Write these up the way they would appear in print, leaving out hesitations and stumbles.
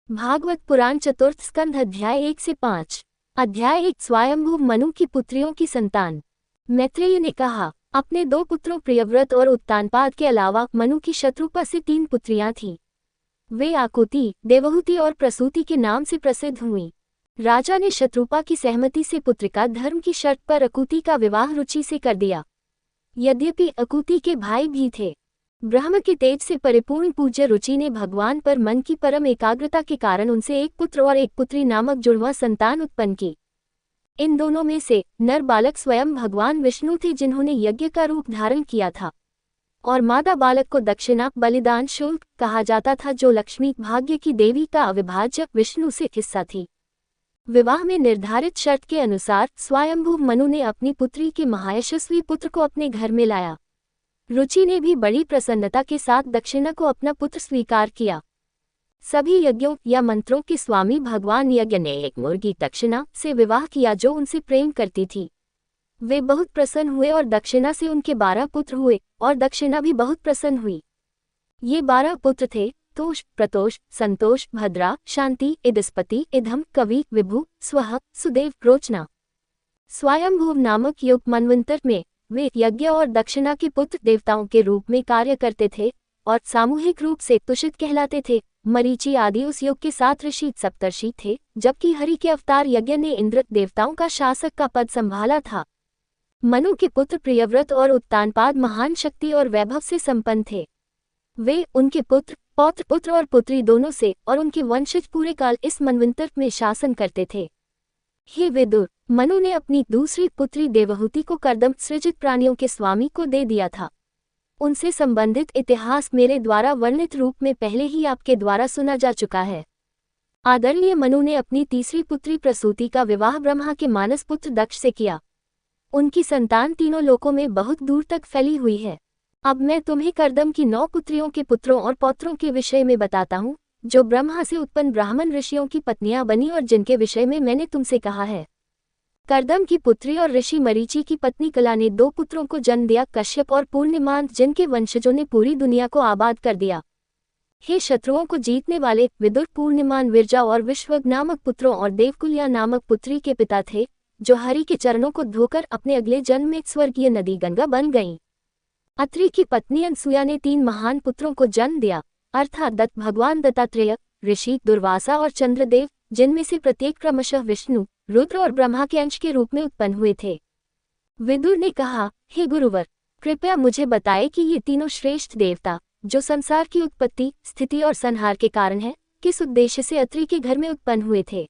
भागवत पुराण चतुर्थ स्कंध अध्याय 1 से 5। अध्याय 1। स्वयंभू मनु की पुत्रियों की संतान। मैत्रेय ने कहा, अपने 2 पुत्रों प्रियव्रत और उत्तानपाद के अलावा मनु की शत्रुपा से 3 पुत्रियां थीं। वे आकुति, देवहूति और प्रसूति के नाम से प्रसिद्ध हुईं। राजा ने शत्रुपा की सहमति से पुत्रिका धर्म की शर्त पर अकुति का विवाह रुचि से कर दिया। यद्यपि अकुति के भाई भी थे, ब्रह्म के तेज से परिपूर्ण पूज्य रुचि ने भगवान पर मन की परम एकाग्रता के कारण उनसे एक पुत्र और एक पुत्री नामक जुड़वा संतान उत्पन्न की। इन दोनों में से नर बालक स्वयं भगवान विष्णु थे, जिन्होंने यज्ञ का रूप धारण किया था, और मादा बालक को दक्षिणा बलिदान शुल्क कहा जाता था, जो लक्ष्मी भाग्य की देवी का अविभाज्य विष्णु से हिस्सा थी। विवाह में निर्धारित शर्त के अनुसार स्वयंभू मनु ने अपनी पुत्री के महायशस्वी पुत्र को अपने घर में लाया। रुचि ने भी बड़ी प्रसन्नता के साथ दक्षिणा को अपना पुत्र स्वीकार किया। सभी यज्ञों या मंत्रों के स्वामी भगवान यज्ञ ने एक मुर्गी दक्षिणा से विवाह किया, जो उनसे प्रेम करती थी। वे बहुत प्रसन्न हुए और दक्षिणा से उनके 12 पुत्र हुए, और दक्षिणा भी बहुत प्रसन्न हुई। ये 12 पुत्र थे: तोष, प्रतोष, संतोष, भद्रा, शांति, इदस्पति, इधम, कवि, विभु, स्वः, सुदेव, रोचना। स्वयंभू नामक युग मनवंतर में वे यज्ञ और दक्षिणा के पुत्र देवताओं के रूप में कार्य करते थे और सामूहिक रूप से तुषित कहलाते थे। मरीचि आदि उस युग के 7 ऋषि सप्तर्षि थे, जबकि हरि के अवतार यज्ञ ने इंद्र देवताओं का शासक का पद संभाला था। मनु के पुत्र प्रियव्रत और उत्तानपाद महान शक्ति और वैभव से संपन्न थे। वे, उनके पुत्र, पौत्र पुत्र और पुत्री दोनों से और उनके वंशज पूरे काल इस मनवंतर में शासन करते थे। हे विदुर, मनु ने अपनी दूसरी पुत्री देवहूति को कर्दम सृजित प्राणियों के स्वामी को दे दिया था। उनसे संबंधित इतिहास मेरे द्वारा वर्णित रूप में पहले ही आपके द्वारा सुना जा चुका है। आदरणीय मनु ने अपनी तीसरी पुत्री प्रसूति का विवाह ब्रह्मा के मानस पुत्र दक्ष से किया। उनकी संतान तीनों लोकों में बहुत दूर तक फैली हुई है। अब मैं तुम्हें कर्दम की 9 पुत्रियों के पुत्रों और पौत्रों के विषय में बताता हूँ, जो ब्रह्मा से उत्पन्न ब्राह्मण ऋषियों की पत्नियां बनी और जिनके विषय में मैंने तुमसे कहा है। कर्दम की पुत्री और ऋषि मरीचि की पत्नी कला ने 2 पुत्रों को जन्म दिया, कश्यप और पूर्णिमांत, जिनके वंशजों ने पूरी दुनिया को आबाद कर दिया। हे शत्रुओं को जीतने वाले विदुर, पूर्णिमान विरजा और विश्वग नामक पुत्रों और देवकुल्या नामक पुत्री के पिता थे, जो हरि के चरणों को धोकर अपने अगले जन्म में स्वर्गीय नदी गंगा बन गईं। अत्रि की पत्नी अनसुया ने 3 महान पुत्रों को जन्म दिया, अर्थात दत्त, भगवान दत्तात्रेय, ऋषि दुर्वासा और चंद्रदेव, जिनमें से प्रत्येक क्रमशः विष्णु, रुद्र और ब्रह्मा के अंश के रूप में उत्पन्न हुए थे। विदुर ने कहा, हे गुरुवर, कृपया मुझे बताए कि ये तीनों श्रेष्ठ देवता, जो संसार की उत्पत्ति, स्थिति और संहार के कारण है, किस उद्देश्य से अत्रि के घर में उत्पन्न हुए थे।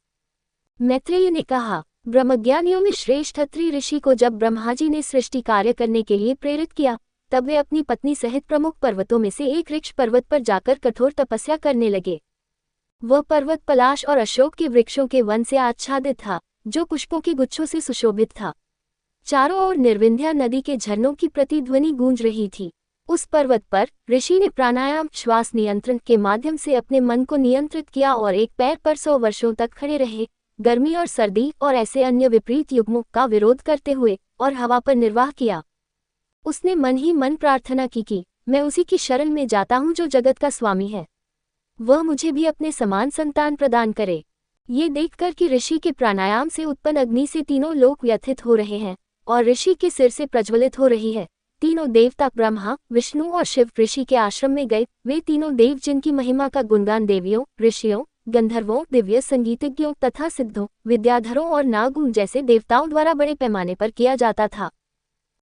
मैत्रेय ने कहा, ब्रह्मज्ञानियों में श्रेष्ठ अत्रि ऋषि को जब ब्रह्मा जी ने सृष्टि कार्य करने के लिए प्रेरित किया, तब वे अपनी पत्नी सहित प्रमुख पर्वतों में से एक ऋक्ष पर्वत पर जाकर कठोर तपस्या करने लगे। वह पर्वत पलाश और अशोक के वृक्षों के वन से आच्छादित था, जो पुष्पों के गुच्छों से सुशोभित था। चारों ओर निर्विंध्या नदी के झरनों की प्रतिध्वनि गूंज रही थी। उस पर्वत पर ऋषि ने प्राणायाम, श्वास नियंत्रण के माध्यम से अपने मन को नियंत्रित किया और एक पैर पर 100 वर्षों तक खड़े रहे, गर्मी और सर्दी और ऐसे अन्य विपरीत युग्मों का विरोध करते हुए, और हवा पर निर्वाह किया। उसने मन ही मन प्रार्थना की कि मैं उसी की शरण में जाता हूँ जो जगत का स्वामी है। वह मुझे भी अपने समान संतान प्रदान करे। ये देखकर कि ऋषि के प्राणायाम से उत्पन्न अग्नि से तीनों लोक व्यथित हो रहे हैं और ऋषि के सिर से प्रज्वलित हो रही है, तीनों देवता ब्रह्मा, विष्णु और शिव ऋषि के आश्रम में गए। वे तीनों देव, जिनकी महिमा का गुणगान देवियों, ऋषियों, गंधर्वों, दिव्य संगीतज्ञों तथा सिद्धों, विद्याधरों और नागों जैसे देवताओं द्वारा बड़े पैमाने पर किया जाता था।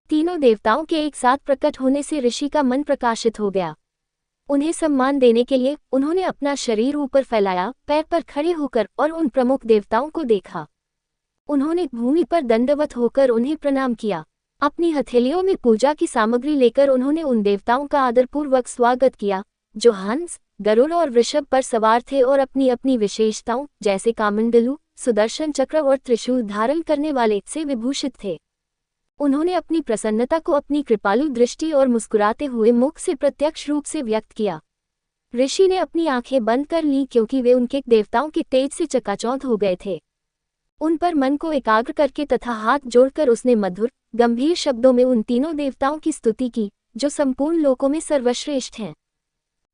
तीनों देवताओं के एक साथ प्रकट होने से ऋषि का मन प्रकाशित हो गया। उन्हें सम्मान देने के लिए उन्होंने अपना शरीर ऊपर फैलाया, पैर पर खड़े होकर, और उन प्रमुख देवताओं को देखा। उन्होंने भूमि पर दंडवत होकर उन्हें प्रणाम किया। अपनी हथेलियों में पूजा की सामग्री लेकर उन्होंने उन देवताओं का आदरपूर्वक स्वागत किया, जो हंस, गरुड़ और वृषभ पर सवार थे और अपनी अपनी विशेषताओं, जैसे कामंडलू, सुदर्शन चक्र और त्रिशूल धारण करने वाले, से विभूषित थे। उन्होंने अपनी प्रसन्नता को अपनी कृपालु दृष्टि और मुस्कुराते हुए मुख से प्रत्यक्ष रूप से व्यक्त किया। ऋषि ने अपनी आंखें बंद कर लीं, क्योंकि वे उनके देवताओं के तेज से चकाचौंध हो गए थे। उन पर मन को एकाग्र करके तथा हाथ जोड़कर उसने मधुर, गंभीर शब्दों में उन तीनों देवताओं की स्तुति की, जो संपूर्ण लोकों में सर्वश्रेष्ठ हैं।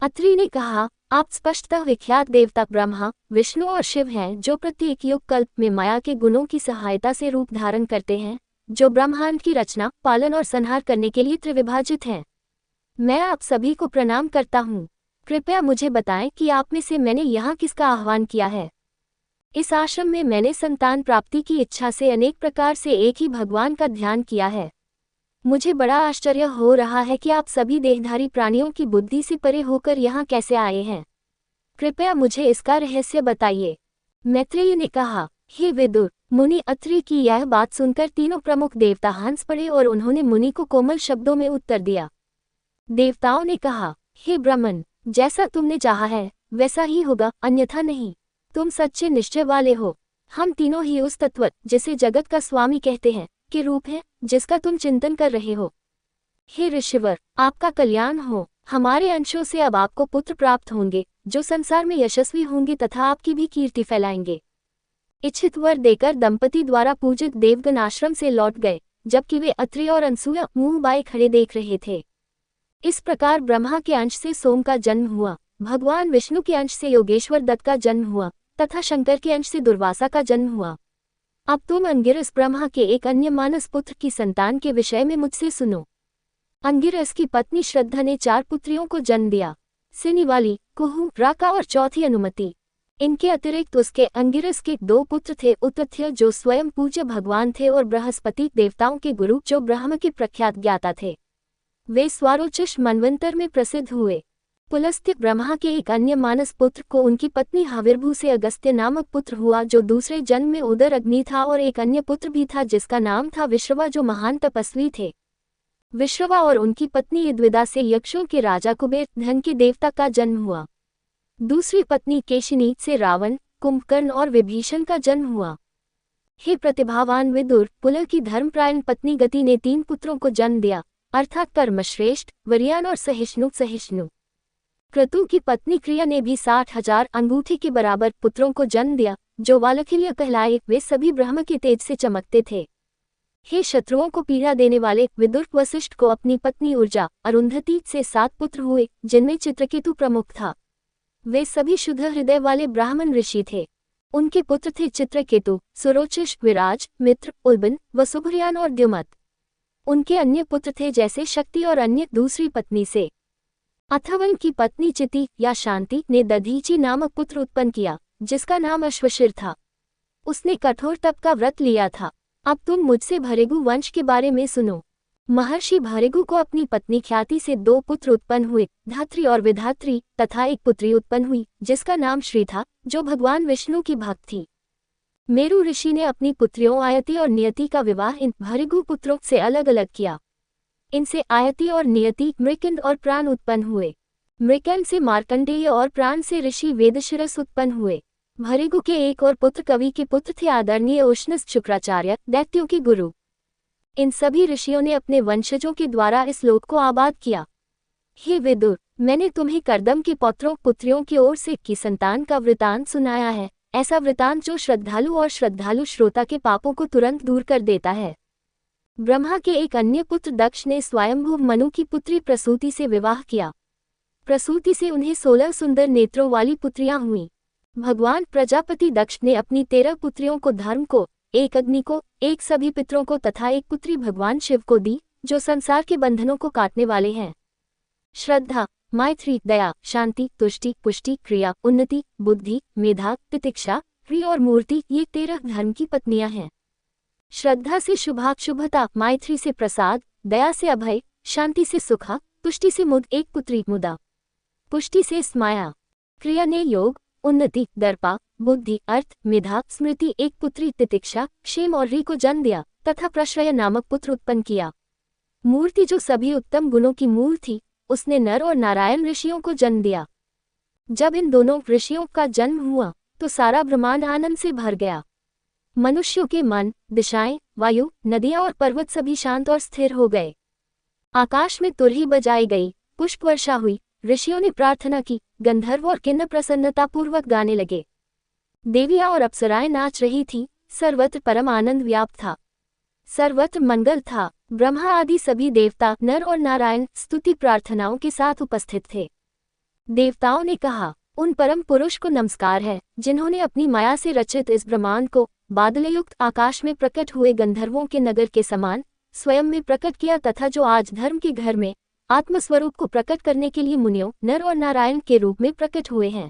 अत्रि ने कहा, आप स्पष्टतः विख्यात देवता ब्रह्मा, विष्णु और शिव हैं जो प्रत्येक युग कल्प में माया के गुणों की सहायता से रूप धारण करते हैं, जो ब्रह्मांड की रचना, पालन और संहार करने के लिए त्रिविभाजित हैं। मैं आप सभी को प्रणाम करता हूँ। कृपया मुझे बताएं कि आप में से मैंने यहाँ किसका आह्वान किया है। इस आश्रम में मैंने संतान प्राप्ति की इच्छा से अनेक प्रकार से एक ही भगवान का ध्यान किया है। मुझे बड़ा आश्चर्य हो रहा है कि आप सभी देहधारी प्राणियों की बुद्धि से परे होकर यहाँ कैसे आए हैं। कृपया मुझे इसका रहस्य बताइए। मैत्रेय ने कहा, हे विदुर मुनि, अत्रि की यह बात सुनकर तीनों प्रमुख देवता हंस पड़े और उन्होंने मुनि को कोमल शब्दों में उत्तर दिया। देवताओं ने कहा, हे ब्राह्मण, जैसा तुमने चाहा है वैसा ही होगा, अन्यथा नहीं। तुम सच्चे निश्चय वाले हो। हम तीनों ही उस तत्व जिसे जगत का स्वामी कहते हैं के रूप हैं, जिसका तुम चिंतन कर रहे हो। हे ऋषिवर, आपका कल्याण हो। हमारे अंशों से अब आपको पुत्र प्राप्त होंगे जो संसार में यशस्वी होंगे तथा आपकी भी कीर्ति फैलाएंगे। इच्छित वर देकर दंपति द्वारा पूजित देवगण आश्रम से लौट गए, जबकि वे अत्रि और अनसूया मुंह बाए खड़े देख रहे थे। इस प्रकार ब्रह्मा के अंश से सोम का जन्म हुआ, भगवान विष्णु के अंश से योगेश्वर दत्त का जन्म हुआ तथा शंकर के अंश से दुर्वासा का जन्म हुआ। अब तुम अंगिरस ब्रह्मा के एक अन्य मानस पुत्र की संतान के विषय में मुझसे सुनो। अंगिरस की पत्नी श्रद्धा ने 4 पुत्रियों को जन्म दिया, सिनिवाली, कुहू, राका और चौथी अनुमति। इनके अतिरिक्त उसके अंगिरस के 2 पुत्र थे, उतथ्य जो स्वयं पूज्य भगवान थे और बृहस्पति देवताओं के गुरु जो ब्रह्म के प्रख्यात ज्ञाता थे। वे स्वारोचिष मनवंतर में प्रसिद्ध हुए। पुलस्त्य ब्रह्मा के एक अन्य मानस पुत्र को उनकी पत्नी हाविर्भू से अगस्त्य नामक पुत्र हुआ जो दूसरे जन्म में उदर अग्नि था, और एक अन्य पुत्र भी था जिसका नाम था विश्रवा जो महान तपस्वी थे। विश्रवा और उनकी पत्नी यद्विदा से यक्षों के राजा कुबेर धन के देवता का जन्म हुआ। दूसरी पत्नी केशिनी से रावण, कुंभकर्ण और विभीषण का जन्म हुआ। हे प्रतिभावान विदुर, पुलह की धर्मप्रायण पत्नी गति ने 3 पुत्रों को जन्म दिया, अर्थात कर्मश्रेष्ठ, वरियान और सहिष्णु। क्रतु की पत्नी क्रिया ने भी 60,000 अंगूठी के बराबर पुत्रों को जन्म दिया जो वालखिल्य कहलाए। वे सभी ब्रह्म के तेज से चमकते थे। हे शत्रुओं को पीड़ा देने वाले विदुर, वशिष्ठ को अपनी पत्नी ऊर्जा अरुंधति से 7 पुत्र हुए जिनमें चित्रकेतु प्रमुख था। वे सभी शुद्ध हृदय वाले ब्राह्मण ऋषि थे। उनके पुत्र थे चित्रकेतु, सुरोचिष, विराज, मित्र, उल्बन, वसुभुर्यान और द्युमत। उनके अन्य पुत्र थे जैसे शक्ति और अन्य दूसरी पत्नी से। अथर्वण की पत्नी चिति या शांति ने दधीचि नामक पुत्र उत्पन्न किया जिसका नाम अश्वशिर था। उसने कठोर तप का व्रत लिया था। अब तुम मुझसे भृगु वंश के बारे में सुनो। महर्षि भृगु को अपनी पत्नी ख्याति से 2 पुत्र उत्पन्न हुए, धात्री और विधात्री, तथा एक पुत्री उत्पन्न हुई जिसका नाम श्री था जो भगवान विष्णु की भक्त थी। मेरु ऋषि ने अपनी पुत्रियों आयति और नियति का विवाह इन भृगु पुत्रों से अलग अलग किया। इनसे आयति और नियति, मृकंद और प्राण उत्पन्न हुए। मृकंद से मार्कंडेय और प्राण से ऋषि वेदशिरस उत्पन्न हुए। भृगु के एक और पुत्र कवि के पुत्र थे आदरणीय उष्णस शुक्राचार्य, दैत्यों के गुरु। इन सभी ऋषियों ने अपने वंशजों के द्वारा इस लोक को आबाद किया। हे विदुर, मैंने तुम्हें कर्दम के पौत्रों पुत्रियों की ओर से की संतान का वृतांत सुनाया है, ऐसा वृतांत जो श्रद्धालु और श्रद्धालु श्रोता के पापों को तुरंत दूर कर देता है। ब्रह्मा के एक अन्य पुत्र दक्ष ने स्वयंभू मनु की पुत्री प्रसूति से विवाह किया। प्रसूति से उन्हें 16 सुंदर नेत्रों वाली पुत्रियां हुईं। भगवान प्रजापति दक्ष ने अपनी 13 पुत्रियों को धर्म को, एक अग्नि को, एक सभी पितरों को तथा एक पुत्री भगवान शिव को दी जो संसार के बंधनों को काटने वाले हैं। श्रद्धा, मैत्री, दया, शांति, तुष्टि, पुष्टि, क्रिया, उन्नति, बुद्धि, मेधा, तितिक्षा, प्रिय और मूर्ति, ये 13 धर्म की पत्नियां हैं। श्रद्धा से शुभता, मैत्री से प्रसाद, दया से अभय, शांति से सुखा, तुष्टि से मुद, एक पुत्री मुदा, पुष्टि से स्माया, क्रिया ने योग, उन्नति, दर्पा, बुद्धि, अर्थ, मेधा, स्मृति, एक पुत्री तितिक्षा, क्षेम और री को जन्म दिया तथा प्रश्रय नामक पुत्र उत्पन्न किया। मूर्ति जो सभी उत्तम गुणों की मूल थी, उसने नर और नारायण ऋषियों को जन्म दिया। जब इन दोनों ऋषियों का जन्म हुआ तो सारा ब्रह्मांड आनंद से भर गया। मनुष्यों के मन, दिशाएं, वायु, नदियां और पर्वत सभी शांत और स्थिर हो गए। आकाश में तुरही बजाई गई, पुष्प वर्षा हुई, ऋषियों ने प्रार्थना की, गंधर्व और किन्नर प्रसन्नतापूर्वक गाने लगे। देवियां और अप्सराएं नाच रही थीं, सर्वत्र परम आनंद व्याप्त था, सर्वत्र मंगल था। ब्रह्मा आदि सभी देवता, नर और नारायण स्तुति प्रार्थनाओं के साथ उपस्थित थे। देवताओं ने कहा, उन परम पुरुष को नमस्कार है जिन्होंने अपनी माया से रचित इस ब्रह्मांड को बादलयुक्त आकाश में प्रकट हुए गंधर्वों के नगर के समान स्वयं में प्रकट किया तथा जो आज धर्म के घर में आत्मस्वरूप को प्रकट करने के लिए मुनियों नर और नारायण के रूप में प्रकट हुए हैं।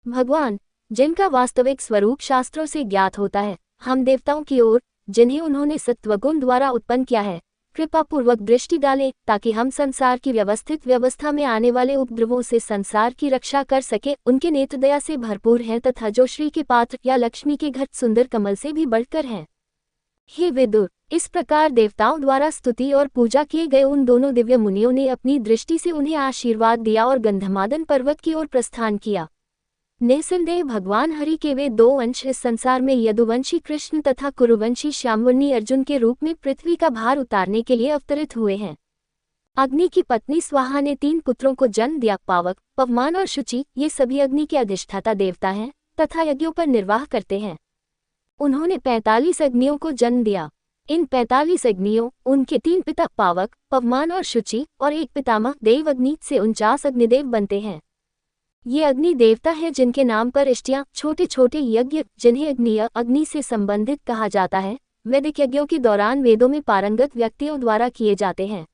भगवान जिनका वास्तविक स्वरूप शास्त्रों से ज्ञात होता है, हम देवताओं की ओर जिन्हें उन्होंने सत्वगुण द्वारा उत्पन्न किया है कृपा पूर्वक दृष्टि डालें ताकि हम संसार की व्यवस्थित व्यवस्था में आने वाले उपद्रवों से संसार की रक्षा कर सके। उनके नेत्र दया से भरपूर हैं तथा जो श्री के पात्र या लक्ष्मी के घट सुंदर कमल से भी बढ़कर हैं। हे विदुर, इस प्रकार देवताओं द्वारा स्तुति और पूजा किए गए उन दोनों दिव्य मुनियों ने अपनी दृष्टि से उन्हें आशीर्वाद दिया और गंधमादन पर्वत की ओर प्रस्थान किया। निसंदेह भगवान हरि के वे दो अंश इस संसार में यदुवंशी कृष्ण तथा कुरुवंशी श्यामवर्णी अर्जुन के रूप में पृथ्वी का भार उतारने के लिए अवतरित हुए हैं। अग्नि की पत्नी स्वाहा ने 3 पुत्रों को जन्म दिया। पावक, पवमान और शुचि ये सभी अग्नि के अधिष्ठाता देवता हैं तथा यज्ञों पर निर्वाह करते हैं। उन्होंने 45 अग्नियों को जन्म दिया। इन 45 अग्नियों, उनके 3 पिता पावक, पवमान और शुचि और एक पितामह देव अग्नि से 49 अग्निदेव बनते हैं। ये अग्नि देवता हैं जिनके नाम पर इष्टियां छोटे छोटे यज्ञ जिन्हें अग्निय अग्नि से संबंधित कहा जाता है वैदिक यज्ञों के दौरान वेदों में पारंगत व्यक्तियों द्वारा किए जाते हैं।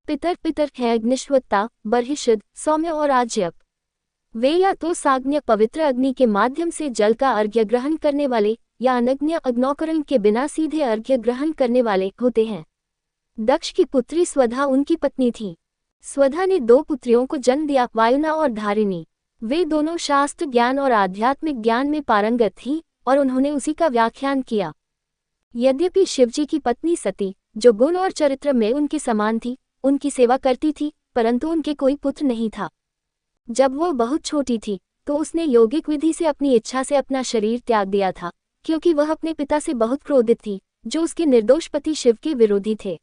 पितर है अग्निश्वत्ता, बर्हिषद, सौम्य और आज्यप। वे या तो साग्न्य पवित्र अग्नि के माध्यम से जल का अर्घ्य ग्रहण करने वाले या अनग्न्य अग्नौकरण के बिना सीधे अर्घ्य ग्रहण करने वाले होते हैं। दक्ष की पुत्री स्वधा उनकी पत्नी थी। स्वधा ने 2 पुत्रियों को जन्म दिया, वायुना और धारिणी। वे दोनों शास्त्र ज्ञान और आध्यात्मिक ज्ञान में पारंगत थीं और उन्होंने उसी का व्याख्यान किया। यद्यपि शिवजी की पत्नी सती, जो गुण और चरित्र में उनके समान थी, उनकी सेवा करती थी, परंतु उनके कोई पुत्र नहीं था। जब वो बहुत छोटी थी तो उसने यौगिक विधि से अपनी इच्छा से अपना शरीर त्याग दिया था, क्योंकि वह अपने पिता से बहुत क्रोधित थी, जो उसके निर्दोष पति शिव के विरोधी थे।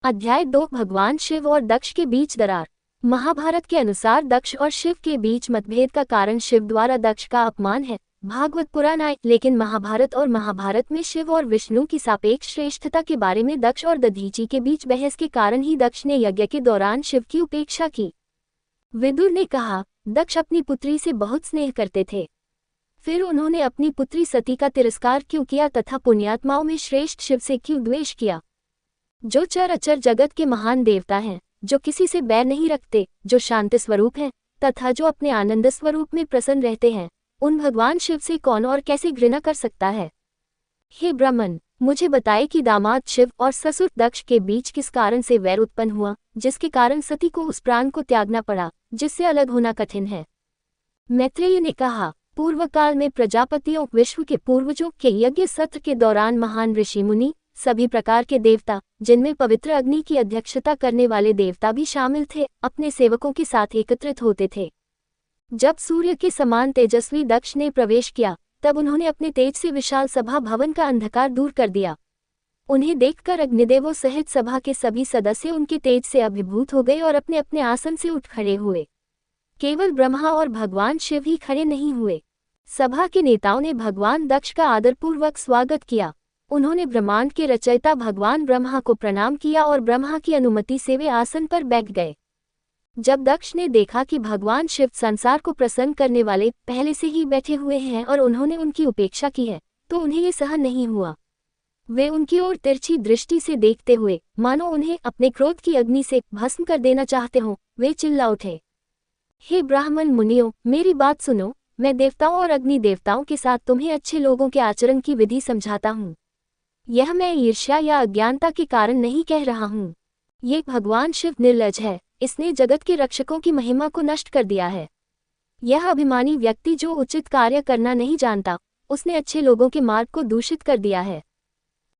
अध्याय 2 भगवान शिव और दक्ष के बीच दरार। महाभारत के अनुसार दक्ष और शिव के बीच मतभेद का कारण शिव द्वारा दक्ष का अपमान है। भागवत पुराण आए, लेकिन महाभारत और महाभारत में शिव और विष्णु की सापेक्ष श्रेष्ठता के बारे में दक्ष और दधीची के बीच बहस के कारण ही दक्ष ने यज्ञ के दौरान शिव की उपेक्षा की। विदुर ने कहा, दक्ष अपनी पुत्री से बहुत स्नेह करते थे, फिर उन्होंने अपनी पुत्री सती का तिरस्कार क्यों किया तथा पुण्यात्माओं में श्रेष्ठ शिव से क्यों द्वेष किया, जो चर अचर जगत के महान देवता हैं, जो किसी से बैर नहीं रखते, जो शांति स्वरूप हैं तथा जो अपने आनंद स्वरूप में प्रसन्न रहते हैं, उन भगवान शिव से कौन और कैसे घृणा कर सकता है। हे ब्राह्मण, मुझे बताए कि दामाद शिव और ससुर दक्ष के बीच किस कारण से वैर उत्पन्न हुआ, जिसके कारण सती को उस प्राण को त्यागना पड़ा जिससे अलग होना कठिन है। मैत्रेय ने कहा, पूर्व काल में प्रजापतियों विश्व के पूर्वजों के यज्ञ सत्र के दौरान महान ऋषि मुनि, सभी प्रकार के देवता, जिनमें पवित्र अग्नि की अध्यक्षता करने वाले देवता भी शामिल थे, अपने सेवकों के साथ एकत्रित होते थे। जब सूर्य के समान तेजस्वी दक्ष ने प्रवेश किया, तब उन्होंने अपने तेज से विशाल सभा भवन का अंधकार दूर कर दिया। उन्हें देखकर अग्निदेवों सहित सभा के सभी सदस्य उनके तेज से अभिभूत हो गए और अपने अपने आसन से उठ खड़े हुए। केवल ब्रह्मा और भगवान शिव ही खड़े नहीं हुए। सभा के नेताओं ने भगवान दक्ष का आदरपूर्वक स्वागत किया। उन्होंने ब्रह्मांड के रचयिता भगवान ब्रह्मा को प्रणाम किया और ब्रह्मा की अनुमति से वे आसन पर बैठ गए। जब दक्ष ने देखा कि भगवान शिव संसार को प्रसन्न करने वाले पहले से ही बैठे हुए हैं और उन्होंने उनकी उपेक्षा की है, तो उन्हें ये सहन नहीं हुआ। वे उनकी ओर तिरछी दृष्टि से देखते हुए, मानो उन्हें अपने क्रोध की अग्नि से भस्म कर देना चाहते हों, वे चिल्ला उठे, हे ब्राह्मण मुनियों, मेरी बात सुनो। मैं देवताओं और अग्नि देवताओं के साथ तुम्हें अच्छे लोगों के आचरण की विधि समझाता हूँ। यह मैं ईर्ष्या या अज्ञानता के कारण नहीं कह रहा हूँ। ये भगवान शिव निर्लज है, इसने जगत के रक्षकों की महिमा को नष्ट कर दिया है। यह अभिमानी व्यक्ति जो उचित कार्य करना नहीं जानता, उसने अच्छे लोगों के मार्ग को दूषित कर दिया है।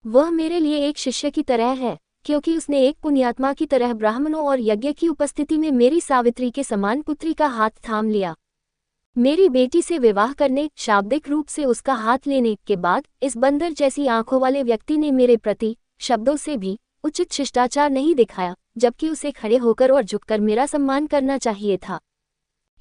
वह मेरे लिए एक शिष्य की तरह है, क्योंकि उसने एक पुण्यात्मा की तरह ब्राह्मणों और यज्ञ की उपस्थिति में मेरी सावित्री के समान पुत्री का हाथ थाम लिया। मेरी बेटी से विवाह करने, शाब्दिक रूप से उसका हाथ लेने के बाद इस बंदर जैसी आंखों वाले व्यक्ति ने मेरे प्रति शब्दों से भी उचित शिष्टाचार नहीं दिखाया, जबकि उसे खड़े होकर और झुककर मेरा सम्मान करना चाहिए था।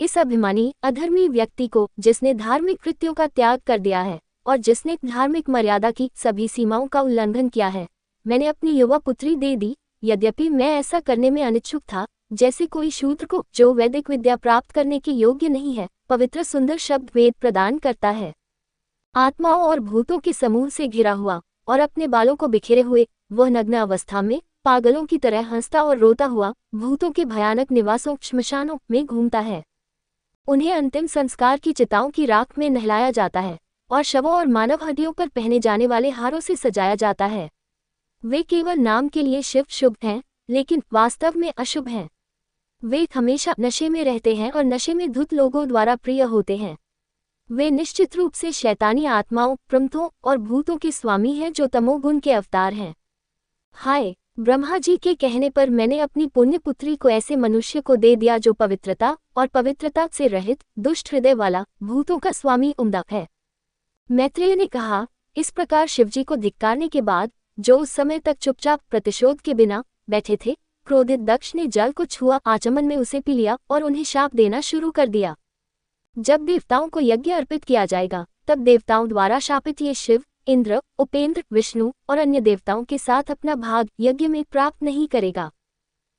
इस अभिमानी अधर्मी व्यक्ति को, जिसने धार्मिक कृत्यों का त्याग कर दिया है और जिसने धार्मिक मर्यादा की सभी सीमाओं का उल्लंघन किया है, मैंने अपनी युवा पुत्री दे दी। यद्यपि मैं ऐसा करने में अनिच्छुक था, जैसे कोई शूद्र को, जो वैदिक विद्या प्राप्त करने के योग्य नहीं है, पवित्र सुंदर शब्द वेद प्रदान करता है। आत्माओं और भूतों के समूह से घिरा हुआ और अपने बालों को बिखेरे हुए, वह नग्न अवस्था में पागलों की तरह हंसता और रोता हुआ भूतों के भयानक निवासों श्मशानों में घूमता है। उन्हें अंतिम संस्कार की चिताओं की राख में नहलाया जाता है और शवों और मानव हड्डियों पर पहने जाने वाले हारों से सजाया जाता है। वे केवल नाम के लिए शिव शुभ हैं, लेकिन वास्तव में अशुभ हैं। वे हमेशा नशे में रहते हैं और नशे में धुत लोगों द्वारा प्रिय होते हैं। वे निश्चित रूप से शैतानी आत्माओं, प्रमथों और भूतों के स्वामी हैं जो तमोगुण के अवतार हैं। हाय, ब्रह्मा जी के कहने पर मैंने अपनी पुण्य पुत्री को ऐसे मनुष्य को दे दिया जो पवित्रता और पवित्रता से रहित, दुष्ट हृदय वाला, भूतों का स्वामी उम्दा है। मैत्रेय ने कहा, इस प्रकार शिवजी को धिक्कारने के बाद, जो उस समय तक चुपचाप प्रतिशोध के बिना बैठे थे, क्रोधित दक्ष ने जल को छुआ, आचमन में उसे पी लिया और उन्हें शाप देना शुरू कर दिया। जब देवताओं को यज्ञ अर्पित किया जाएगा, तब देवताओं द्वारा शापित ये शिव, इंद्र, उपेंद्र, विष्णु और अन्य देवताओं के साथ अपना भाग यज्ञ में प्राप्त नहीं करेगा।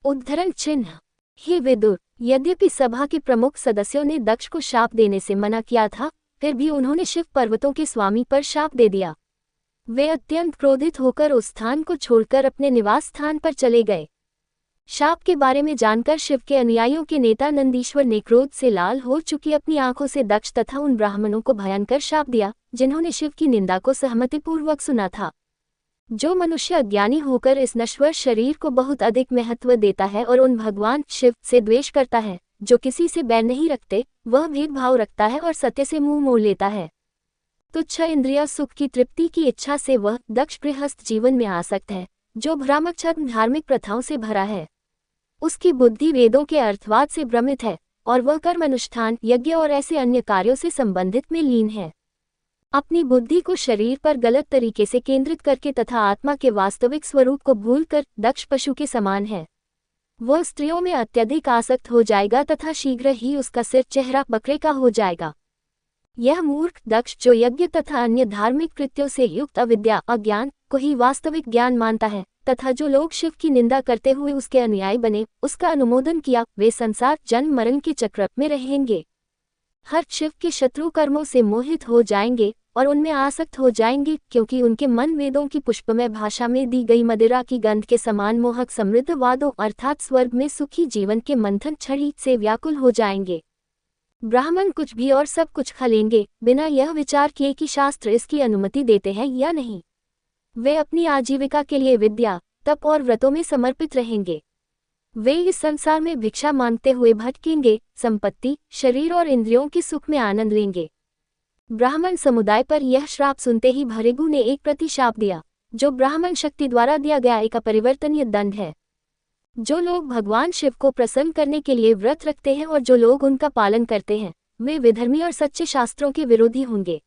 उद्धरण चिन्ह। हे विदुर, यद्यपि सभा के प्रमुख सदस्यों ने दक्ष को शाप देने से मना किया था, फिर भी उन्होंने शिव पर्वतों के स्वामी पर शाप दे दिया। वे अत्यंत क्रोधित होकर उस स्थान को छोड़कर अपने निवास स्थान पर चले गए। शाप के बारे में जानकर शिव के अनुयायियों के नेता नंदीश्वर ने क्रोध से लाल हो चुकी अपनी आंखों से दक्ष तथा उन ब्राह्मणों को भयंकर शाप दिया, जिन्होंने शिव की निंदा को सहमतिपूर्वक सुना था। जो मनुष्य अज्ञानी होकर इस नश्वर शरीर को बहुत अधिक महत्व देता है और उन भगवान शिव से द्वेष करता है, जो किसी से बैर नहीं रखते, वह भेदभाव रखता है और सत्य से मुंह मोड़ लेता है। तुच्छ इंद्रिय सुख की तृप्ति की इच्छा से वह दक्ष गृहस्थ जीवन में आसक्त है, जो भ्रामक छद्म धार्मिक प्रथाओं से भरा है। उसकी बुद्धि वेदों के अर्थवाद से भ्रमित है और वह कर्म अनुष्ठान, यज्ञ और ऐसे अन्य कार्यों से संबंधित में लीन है। अपनी बुद्धि को शरीर पर गलत तरीके से केंद्रित करके तथा आत्मा के वास्तविक स्वरूप को भूलकर दक्ष पशु के समान है। वह स्त्रियों में अत्यधिक आसक्त हो जाएगा तथा शीघ्र ही उसका सिर चेहरा बकरे का हो जाएगा। यह मूर्ख दक्ष, जो यज्ञ तथा अन्य धार्मिक कृत्यों से युक्त अविद्या, अज्ञान को ही वास्तविक ज्ञान मानता है, तथा जो लोग शिव की निंदा करते हुए उसके अनुयायी बने, उसका अनुमोदन किया, वे संसार जन्म मरण के चक्र में रहेंगे। हर शिव के शत्रु कर्मों से मोहित हो जाएंगे और उनमें आसक्त हो जाएंगे, क्योंकि उनके मन वेदों की पुष्पमय भाषा में दी गई मदिरा की गंध के समान मोहक समृद्ध वादों अर्थात स्वर्ग में सुखी जीवन के मंथन छड़ी से व्याकुल हो जाएंगे। ब्राह्मण कुछ भी और सब कुछ खा लेंगे, बिना यह विचार किए कि शास्त्र इसकी अनुमति देते हैं या नहीं। वे अपनी आजीविका के लिए विद्या, तप और व्रतों में समर्पित रहेंगे। वे इस संसार में भिक्षा मांगते हुए भटकेंगे, संपत्ति, शरीर और इंद्रियों के सुख में आनंद लेंगे। ब्राह्मण समुदाय पर यह श्राप सुनते ही भृगु ने एक प्रतिशाप दिया, जो ब्राह्मण शक्ति द्वारा दिया गया एक अपरिवर्तनीय दंड है। जो लोग भगवान शिव को प्रसन्न करने के लिए व्रत रखते हैं और जो लोग उनका पालन करते हैं, वे विधर्मी और सच्चे शास्त्रों के विरोधी होंगे।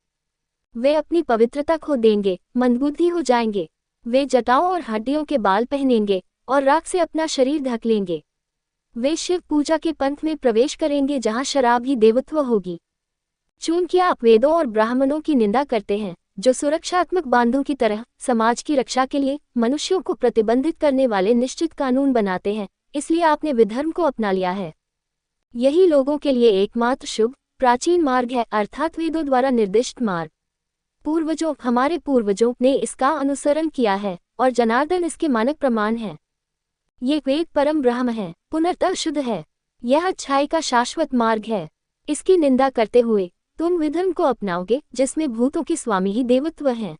वे अपनी पवित्रता खो देंगे, मंदबुद्धि हो जाएंगे। वे जटाओं और हड्डियों के बाल पहनेंगे और राख से अपना शरीर ढक लेंगे। वे शिव पूजा के पंथ में प्रवेश करेंगे जहां शराब ही देवत्व होगी। चूंकि आप वेदों और ब्राह्मणों की निंदा करते हैं, जो सुरक्षात्मक बांधों की तरह समाज की रक्षा के लिए मनुष्यों को प्रतिबंधित करने वाले निश्चित कानून बनाते हैं, इसलिए आपने विधर्म को अपना लिया है। यही लोगों के लिए एकमात्र शुभ प्राचीन मार्ग है, अर्थात वेदों द्वारा निर्दिष्ट मार्ग। पूर्वजों, हमारे पूर्वजों ने इसका अनुसरण किया है और जनार्दन इसके मानक प्रमाण है। ये वेद परम ब्रह्म है, पुनर्तः शुद्ध है। यह अच्छाई का शाश्वत मार्ग है। इसकी निंदा करते हुए तुम विधर्म को अपनाओगे, जिसमें भूतों के स्वामी ही देवत्व हैं।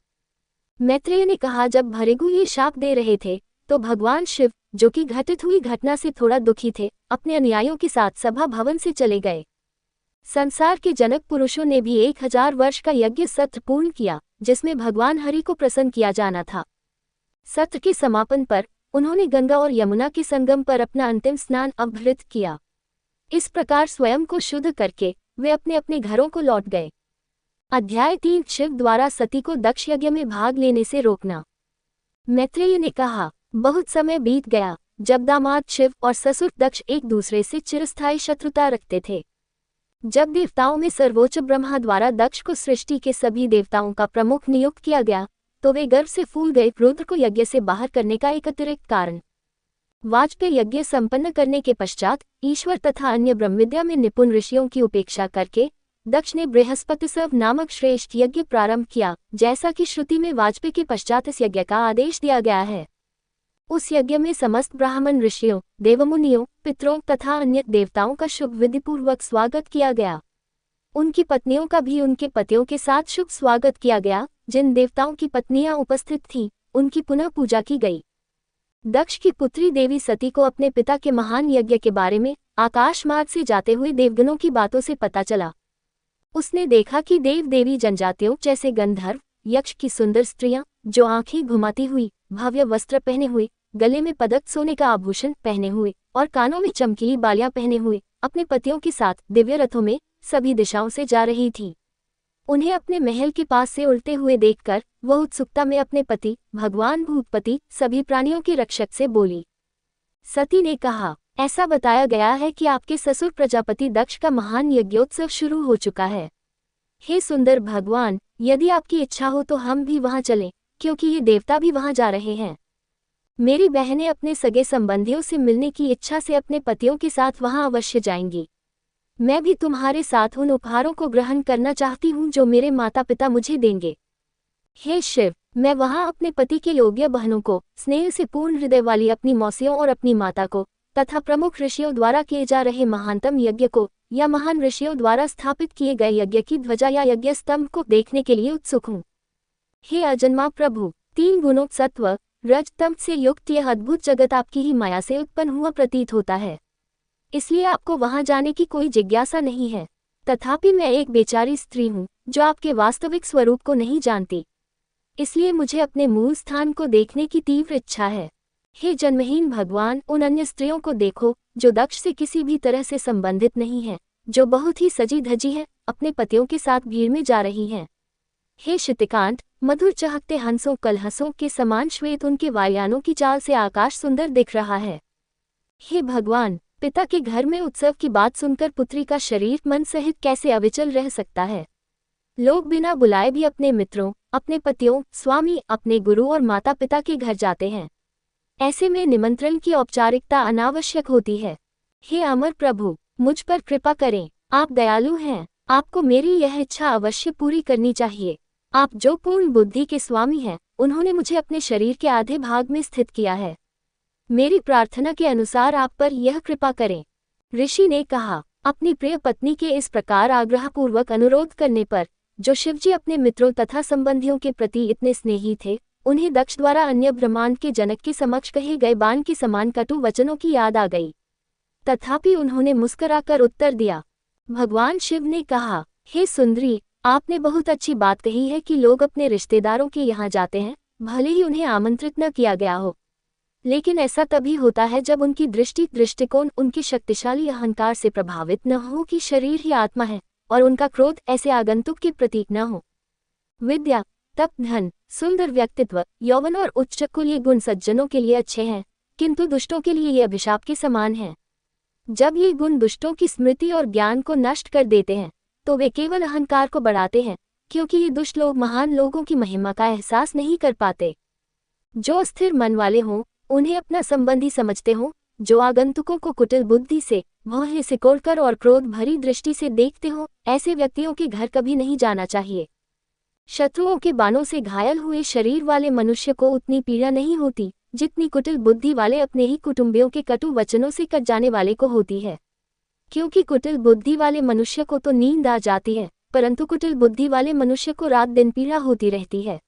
मैत्रेय ने कहा, जब भृगु ये शाप दे रहे थे, तो भगवान शिव, जो कि घटित हुई घटना से थोड़ा दुखी थे, अपने अनुयायियों के साथ सभा भवन से चले गए। संसार के जनक पुरुषों ने भी 1000 वर्ष का यज्ञ सत्र पूर्ण किया, जिसमें भगवान हरि को प्रसन्न किया जाना था। सत्र के समापन पर उन्होंने गंगा और यमुना के संगम पर अपना अंतिम स्नान अवभृत किया। इस प्रकार स्वयं को शुद्ध करके वे अपने अपने घरों को लौट गए। अध्याय 3 शिव द्वारा सती को दक्ष यज्ञ में भाग लेने से रोकना। मैत्रेय ने कहा, बहुत समय बीत गया जब दामाद शिव और ससुर दक्ष एक दूसरे से चिरस्थायी शत्रुता रखते थे। जब देवताओं में सर्वोच्च ब्रह्मा द्वारा दक्ष को सृष्टि के सभी देवताओं का प्रमुख नियुक्त किया गया, तो वे गर्व से फूल गए। रुद्र को यज्ञ से बाहर करने का एक अतिरिक्त कारण वाजपेयी यज्ञ संपन्न करने के पश्चात ईश्वर तथा अन्य ब्रह्मविद्या में निपुण ऋषियों की उपेक्षा करके दक्ष ने बृहस्पतिसव नामक श्रेष्ठ यज्ञ प्रारंभ किया, जैसा कि श्रुति में वाजपेयी के पश्चात इस यज्ञ का आदेश दिया गया है। उस यज्ञ में समस्त ब्राह्मण ऋषियों, देवमुनियों, पितरों तथा अन्य देवताओं का शुभ विधिपूर्वक स्वागत किया गया। उनकी पत्नियों का भी उनके पतियों के साथ शुभ स्वागत किया गया। जिन देवताओं की पत्नियां उपस्थित थीं, उनकी पुनः पूजा की गई। दक्ष की पुत्री देवी सती को अपने पिता के महान यज्ञ के बारे में आकाश मार्ग से जाते हुए देवगणों की बातों से पता चला। उसने देखा कि देव देवी जनजातियों जैसे गंधर्व, यक्ष की सुंदर स्त्रियां, जो आंखें घुमाती हुई, भव्य वस्त्र पहने हुए, गले में पदक सोने का आभूषण पहने हुए और कानों में चमकीली बालियां पहने हुए अपने पतियों के साथ दिव्य रथों में सभी दिशाओं से जा रही थी। उन्हें अपने महल के पास से उड़ते हुए देखकर वह उत्सुकता में अपने पति भगवान भूतपति सभी प्राणियों के रक्षक से बोली। सती ने कहा, ऐसा बताया गया है कि आपके ससुर प्रजापति दक्ष का महान यज्ञोत्सव शुरू हो चुका है। हे सुंदर भगवान, यदि आपकी इच्छा हो तो हम भी वहां चलें, क्योंकि ये देवता भी वहां जा रहे हैं। मेरी बहनें अपने सगे संबंधियों से मिलने की इच्छा से अपने पतियों के साथ वहां अवश्य जाएंगी। मैं भी तुम्हारे साथ उन उपहारों को ग्रहण करना चाहती हूँ जो मेरे माता पिता मुझे देंगे। हे शिव, मैं वहां अपने पति के योग्य बहनों को, स्नेह से पूर्ण हृदय वाली अपनी मौसियों और अपनी माता को तथा प्रमुख ऋषियों द्वारा किए जा रहे महानतम यज्ञ को या महान ऋषियों द्वारा स्थापित किए गए यज्ञ की ध्वजा या यज्ञ स्तंभ को देखने के लिए उत्सुक हूँ। हे अजन्मा प्रभु, 3 गुणों सत्व, रज, तम से युक्त यह अद्भुत जगत आपकी ही माया से उत्पन्न हुआ प्रतीत होता है, इसलिए आपको वहां जाने की कोई जिज्ञासा नहीं है। तथापि मैं एक बेचारी स्त्री हूँ जो आपके वास्तविक स्वरूप को नहीं जानती, इसलिए मुझे अपने मूल स्थान को देखने की तीव्र इच्छा है। हे जन्महीन भगवान, उन अन्य स्त्रियों को देखो जो दक्ष से किसी भी तरह से संबंधित नहीं है, जो बहुत ही सजी धजी है, अपने पतियों के साथ भीड़ में जा रही हैं। हे शितिकांत, मधुर चहकते हंसों कलहसों के समान श्वेत उनके वायुयानों की चाल से आकाश सुंदर दिख रहा है। हे भगवान, पिता के घर में उत्सव की बात सुनकर पुत्री का शरीर मन सहित कैसे अविचल रह सकता है। लोग बिना बुलाए भी अपने मित्रों, अपने पतियों, स्वामी, अपने गुरु और माता पिता के घर जाते हैं। ऐसे में निमंत्रण की औपचारिकता अनावश्यक होती है। हे अमर प्रभु, मुझ पर कृपा करें, आप दयालु हैं, आपको मेरी यह इच्छा अवश्य पूरी करनी चाहिए। आप जो पूर्ण बुद्धि के स्वामी हैं, उन्होंने मुझे अपने शरीर के आधे भाग में स्थित किया है। मेरी प्रार्थना के अनुसार आप पर यह कृपा करें। ऋषि ने कहा, अपनी प्रिय पत्नी के इस प्रकार आग्रहपूर्वक अनुरोध करने पर जो शिवजी अपने मित्रों तथा संबंधियों के प्रति इतने स्नेही थे, उन्हें दक्ष द्वारा अन्य ब्रह्मांड के जनक के समक्ष कहे गए बाण के समान कटु वचनों की याद आ गई। तथापि उन्होंने मुस्कुराकर उत्तर दिया। भगवान शिव ने कहा, हे सुंदरी, आपने बहुत अच्छी बात कही है कि लोग अपने रिश्तेदारों के यहाँ जाते हैं, भले ही उन्हें आमंत्रित न किया गया हो। लेकिन ऐसा तभी होता है जब उनकी दृष्टिकोण उनके शक्तिशाली अहंकार से प्रभावित न हो कि शरीर ही आत्मा है और उनका क्रोध ऐसे आगंतुक के प्रतीक न हो। विद्या, तप, धन, सुंदर व्यक्तित्व, यौवन और उच्च कुल ये गुण सज्जनों के लिए अच्छे हैं, किंतु दुष्टों के लिए ये अभिशाप के समान हैं। जब ये गुण दुष्टों की स्मृति और ज्ञान को नष्ट कर देते हैं, तो वे केवल अहंकार को बढ़ाते हैं, क्योंकि ये दुष्ट लोग महान लोगों की महिमा का एहसास नहीं कर पाते। जो स्थिर मन वाले हों, उन्हें अपना संबंधी समझते हों, जो आगंतुकों को कुटिल बुद्धि से, भौहें सिकोड़कर और क्रोध भरी दृष्टि से देखते हों, ऐसे व्यक्तियों के घर कभी नहीं जाना चाहिए। शत्रुओं के बाणों से घायल हुए शरीर वाले मनुष्य को उतनी पीड़ा नहीं होती जितनी कुटिल बुद्धि वाले अपने ही कुटुंबियों के कटु वचनों से कट जाने वाले को होती है। क्योंकि कुटिल बुद्धि वाले मनुष्य को तो नींद आ जाती है, परंतु कुटिल बुद्धि वाले मनुष्य को रात दिन पीड़ा होती रहती है।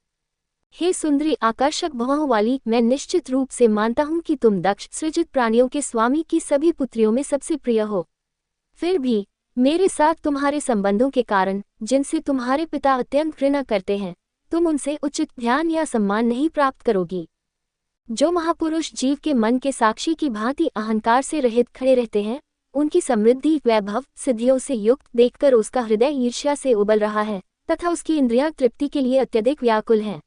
हे सुंदरी आकर्षक भौहों वाली, मैं निश्चित रूप से मानता हूँ कि तुम दक्ष सृजित प्राणियों के स्वामी की सभी पुत्रियों में सबसे प्रिय हो। फिर भी मेरे साथ तुम्हारे संबंधों के कारण, जिनसे तुम्हारे पिता अत्यंत घृणा करते हैं, तुम उनसे उचित ध्यान या सम्मान नहीं प्राप्त करोगी। जो महापुरुष जीव के मन के साक्षी की भांति अहंकार से रहित खड़े रहते हैं, उनकी समृद्धि, वैभव, सिद्धियों से युक्त देखकर उसका हृदय ईर्ष्या से उबल रहा है तथा उसकी इंद्रियां तृप्ति के लिए अत्यधिक व्याकुल हैं।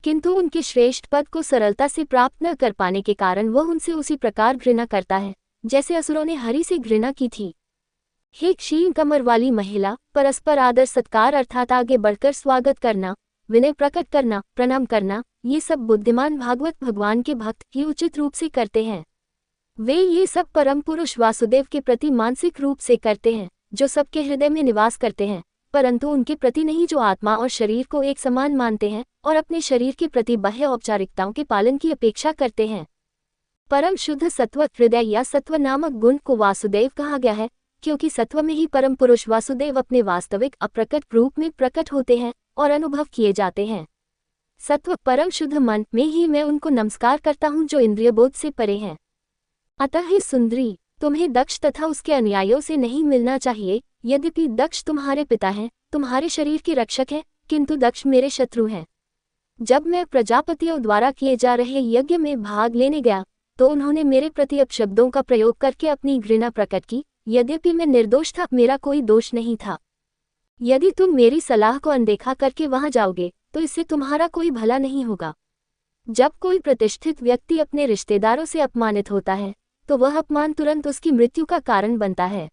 किंतु उनके श्रेष्ठ पद को सरलता से प्राप्त न कर पाने के कारण वह उनसे उसी प्रकार घृणा करता है जैसे असुरों ने हरि से घृणा की थी। हे क्षीण कमर वाली महिला, परस्पर आदर सत्कार अर्थात आगे बढ़कर स्वागत करना, विनय प्रकट करना, प्रणाम करना, ये सब बुद्धिमान भागवत भगवान के भक्त ही उचित रूप से करते हैं। वे ये सब परम पुरुष वासुदेव के प्रति मानसिक रूप से करते हैं, जो सबके हृदय में निवास करते हैं, परंतु उनके प्रति नहीं, जो आत्मा और शरीर को एक समान मानते हैं और अपने शरीर के प्रति बाह्य औपचारिकताओं के पालन की अपेक्षा करते हैं। परम शुद्ध सत्व हृदय या सत्व नामक गुण को वासुदेव कहा गया है, क्योंकि सत्व में ही परम पुरुष वासुदेव अपने वास्तविक अप्रकट रूप में प्रकट होते हैं और अनुभव किए जाते हैं। सत्व परम शुद्ध मन में ही मैं उनको नमस्कार करता हूँ जो इंद्रिय बोध से परे हैं। अतः हे सुंदरी, तुम्हें दक्ष तथा उसके अनुयायियों से नहीं मिलना चाहिए। यद्यपि दक्ष तुम्हारे पिता हैं, तुम्हारे शरीर के रक्षक हैं, किंतु दक्ष मेरे शत्रु हैं। जब मैं प्रजापतियों द्वारा किए जा रहे यज्ञ में भाग लेने गया तो उन्होंने मेरे प्रति अपशब्दों का प्रयोग करके अपनी घृणा प्रकट की। यद्यपि मैं निर्दोष था, मेरा कोई दोष नहीं था। यदि तुम मेरी सलाह को अनदेखा करके वहां जाओगे तो इससे तुम्हारा कोई भला नहीं होगा। जब कोई प्रतिष्ठित व्यक्ति अपने रिश्तेदारों से अपमानित होता है तो वह अपमान तुरंत उसकी मृत्यु का कारण बनता है।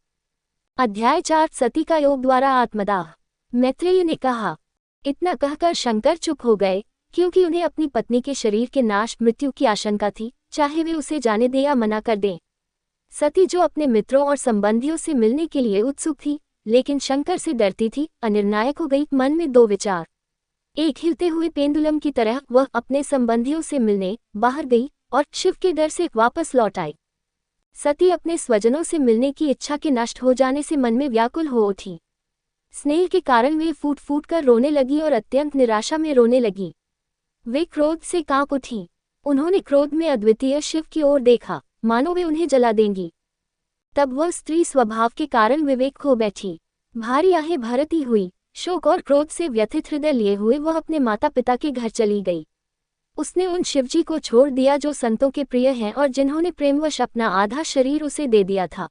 अध्याय 4 सती का योग द्वारा आत्मदाह। मैत्रेय ने कहा। इतना कहकर शंकर चुप हो गए, क्योंकि उन्हें अपनी पत्नी के शरीर के नाश मृत्यु की आशंका थी, चाहे वे उसे जाने दें या मना कर दें। सती जो अपने मित्रों और संबंधियों से मिलने के लिए उत्सुक थी, लेकिन शंकर से डरती थी, अनिर्णायक हो गई। मन में दो विचार, एक हिलते हुए पेंडुलम की तरह वह अपने संबंधियों से मिलने बाहर गई और शिव के डर से वापस लौट आई। सती अपने स्वजनों से मिलने की इच्छा के नष्ट हो जाने से मन में व्याकुल हो उठी। स्नेह के कारण वे फूट फूट कर रोने लगी और अत्यंत निराशा में रोने लगी। वे क्रोध से कांप उठी। उन्होंने क्रोध में अद्वितीय शिव की ओर देखा, मानो वे उन्हें जला देंगी। तब वह स्त्री स्वभाव के कारण विवेक खो बैठी। भारी आहें भरती हुई, शोक और क्रोध से व्यथित हृदय लिए हुए वह अपने माता पिता के घर चली गई। उसने उन शिवजी को छोड़ दिया जो संतों के प्रिय हैं और जिन्होंने प्रेमवश अपना आधा शरीर उसे दे दिया था।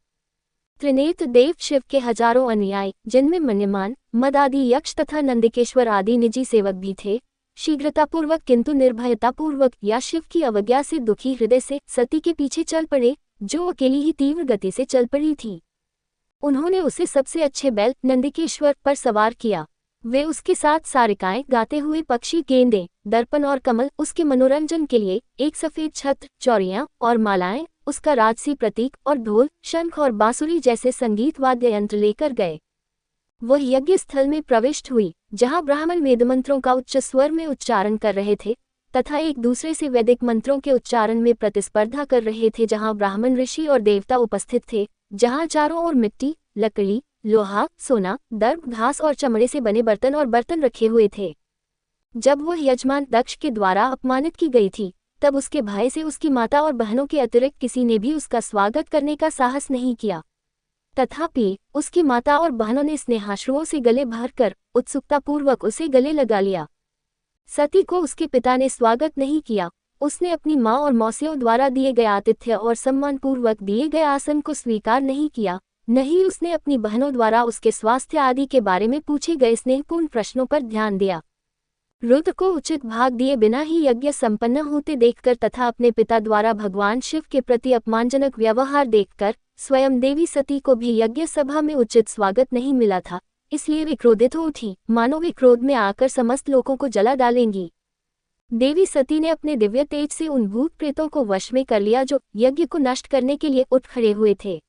त्रिनेत्र देव शिव के हजारों अनुयायी, जिनमें मन्यमान, मद आदि यक्ष तथा नंदिकेश्वर आदि निजी सेवक भी थे, शीघ्रतापूर्वक किंतु निर्भयतापूर्वक या शिव की अवज्ञा से दुखी हृदय से सती के पीछे चल पड़े, जो अकेली ही तीव्र गति से चल पड़ी थी। उन्होंने उसे सबसे अच्छे बैल नंदिकेश्वर पर सवार किया। वे उसके साथ सारिकाएं गाते हुए पक्षी, गेंदे, दर्पण और कमल, उसके मनोरंजन के लिए एक सफेद छत्र, चौड़ियां और मालाएं, उसका राजसी प्रतीक और ढोल, शंख और बांसुरी जैसे संगीत वाद्य यंत्र लेकर गए। वह यज्ञ स्थल में प्रविष्ट हुई, जहां ब्राह्मण वेदमंत्रों का उच्च स्वर में उच्चारण कर रहे थे तथा एक दूसरे से वैदिक मंत्रों के उच्चारण में प्रतिस्पर्धा कर रहे थे, जहां ब्राह्मण ऋषि और देवता उपस्थित थे, जहां चारों ओर मिट्टी, लकड़ी, लोहा, सोना, दर्भ, घास और चमड़े से बने बर्तन और बर्तन रखे हुए थे। जब वह यजमान दक्ष के द्वारा अपमानित की गई थी, तब उसके भय से उसकी माता और बहनों के अतिरिक्त किसी ने भी उसका स्वागत करने का साहस नहीं किया। तथापि उसकी माता और बहनों ने स्नेहाश्रुओं से गले भरकर उत्सुकतापूर्वक उसे गले लगा लिया। सती को उसके पिता ने स्वागत नहीं किया। उसने अपनी माँ और मौसियों द्वारा दिए गए आतिथ्य और सम्मानपूर्वक दिए गए आसन को स्वीकार नहीं किया, न ही उसने अपनी बहनों द्वारा उसके स्वास्थ्य आदि के बारे में पूछे गए स्नेहपूर्ण प्रश्नों पर ध्यान दिया। रुद्र को उचित भाग दिए बिना ही यज्ञ संपन्न होते देखकर तथा अपने पिता द्वारा भगवान शिव के प्रति अपमानजनक व्यवहार देखकर स्वयं देवी सती को भी यज्ञ सभा में उचित स्वागत नहीं मिला था, इसलिए वे क्रोधित हो उठी, मानो वे क्रोध में आकर समस्त लोगों को जला डालेंगी। देवी सती ने अपने दिव्य तेज से उन भूत प्रेतों को वश में कर लिया जो यज्ञ को नष्ट करने के लिए उठ खड़े हुए थे,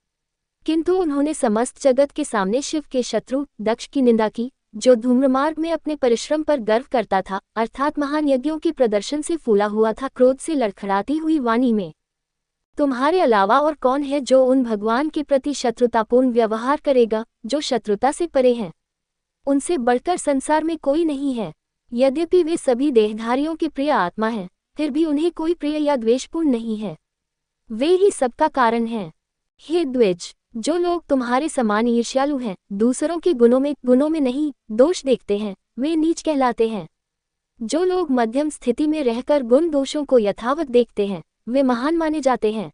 किंतु उन्होंने समस्त जगत के सामने शिव के शत्रु दक्ष की निंदा की, जो धूम्रमार्ग में अपने परिश्रम पर गर्व करता था, अर्थात महान यज्ञों के प्रदर्शन से फूला हुआ था। क्रोध से लड़खड़ाती हुई वाणी में, तुम्हारे अलावा और कौन है जो उन भगवान के प्रति शत्रुतापूर्ण व्यवहार करेगा, जो शत्रुता से परे हैं? उनसे बढ़कर संसार में कोई नहीं है। यद्यपि वे सभी देहधारियों के प्रिय आत्मा हैं, फिर भी उन्हें कोई प्रिय या द्वेषपूर्ण नहीं है। वे ही सबका कारण हैं। हे द्विज, जो लोग तुम्हारे समान ईर्ष्यालु हैं, दूसरों के गुणों में नहीं दोष देखते हैं, वे नीच कहलाते हैं। जो लोग मध्यम स्थिति में रहकर गुण दोषों को यथावत देखते हैं, वे महान माने जाते हैं।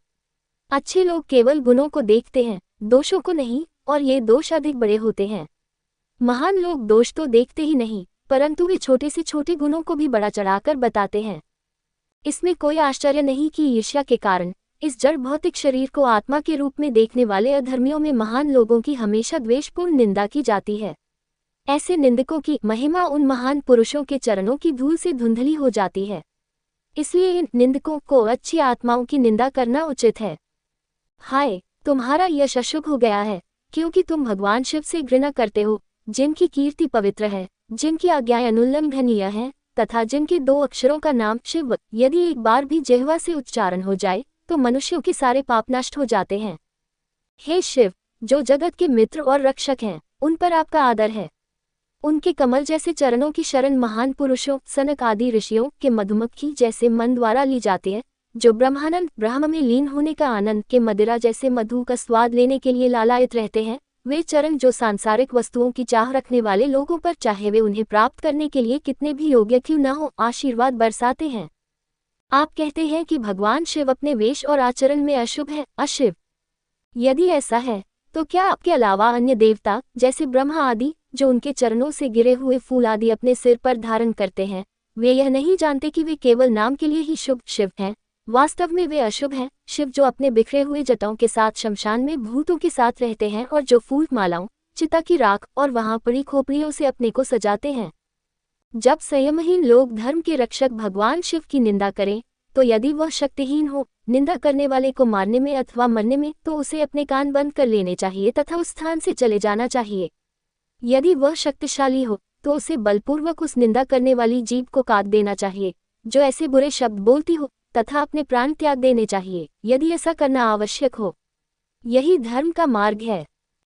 अच्छे लोग केवल गुणों को देखते हैं, दोषों को नहीं, और ये दोष अधिक बड़े होते हैं। महान लोग दोष तो देखते ही नहीं, परंतु वे छोटे से छोटे गुणों को भी बड़ा चढ़ाकर बताते हैं। इसमें कोई आश्चर्य नहीं कि ईर्ष्या के कारण इस जड़ भौतिक शरीर को आत्मा के रूप में देखने वाले अधर्मियों में महान लोगों की हमेशा द्वेषपूर्ण निंदा की जाती है। ऐसे निंदकों की महिमा उन महान पुरुषों के चरणों की धूल से धुंधली हो जाती है। इसलिए इन निंदकों को अच्छी आत्माओं की निंदा करना उचित है। हाय, तुम्हारा यश अशुभ हो गया है, क्योंकि तुम भगवान शिव से घृणा करते हो, जिनकी कीर्ति पवित्र है, जिनकी आज्ञाएं अनुल्लंघनीय हैं, तथा जिनके 2 अक्षरों का नाम शिव यदि एक बार भी जिह्वा से उच्चारण हो जाए तो मनुष्यों के सारे पाप नष्ट हो जाते हैं। हे शिव, जो जगत के मित्र और रक्षक हैं, उन पर आपका आदर है। उनके कमल जैसे चरणों की शरण महान पुरुषों सनक आदि ऋषियों के मधुमक्खी जैसे मन द्वारा ली जाती है, जो ब्रह्मानंद ब्रह्म में लीन होने का आनंद के मदिरा जैसे मधु का स्वाद लेने के लिए लालायित रहते हैं। वे चरण जो सांसारिक वस्तुओं की चाह रखने वाले लोगों पर, चाहे वे उन्हें प्राप्त करने के लिए कितने भी योग्य क्यों न हो, आशीर्वाद बरसाते हैं। आप कहते हैं कि भगवान शिव अपने वेश और आचरण में अशुभ है, अशिव। यदि ऐसा है तो क्या आपके अलावा अन्य देवता जैसे ब्रह्मा आदि, जो उनके चरणों से गिरे हुए फूल आदि अपने सिर पर धारण करते हैं, वे यह नहीं जानते कि वे केवल नाम के लिए ही शुभ शिव हैं? वास्तव में वे अशुभ हैं। शिव जो अपने बिखरे हुए जटाओं के साथ शमशान में भूतों के साथ रहते हैं और जो फूल मालाओं, चिता की राख और वहां पड़ी खोपड़ियों से अपने को सजाते हैं। जब संयमहीन लोग धर्म के रक्षक भगवान शिव की निंदा करें, तो यदि वह शक्तिहीन हो निंदा करने वाले को मारने में अथवा मरने में, तो उसे अपने कान बंद कर लेने चाहिए तथा उस स्थान से चले जाना चाहिए। यदि वह शक्तिशाली हो तो उसे बलपूर्वक उस निंदा करने वाली जीभ को काट देना चाहिए जो ऐसे बुरे शब्द बोलती हो, तथा अपने प्राण त्याग देने चाहिए यदि ऐसा करना आवश्यक हो। यही धर्म का मार्ग है।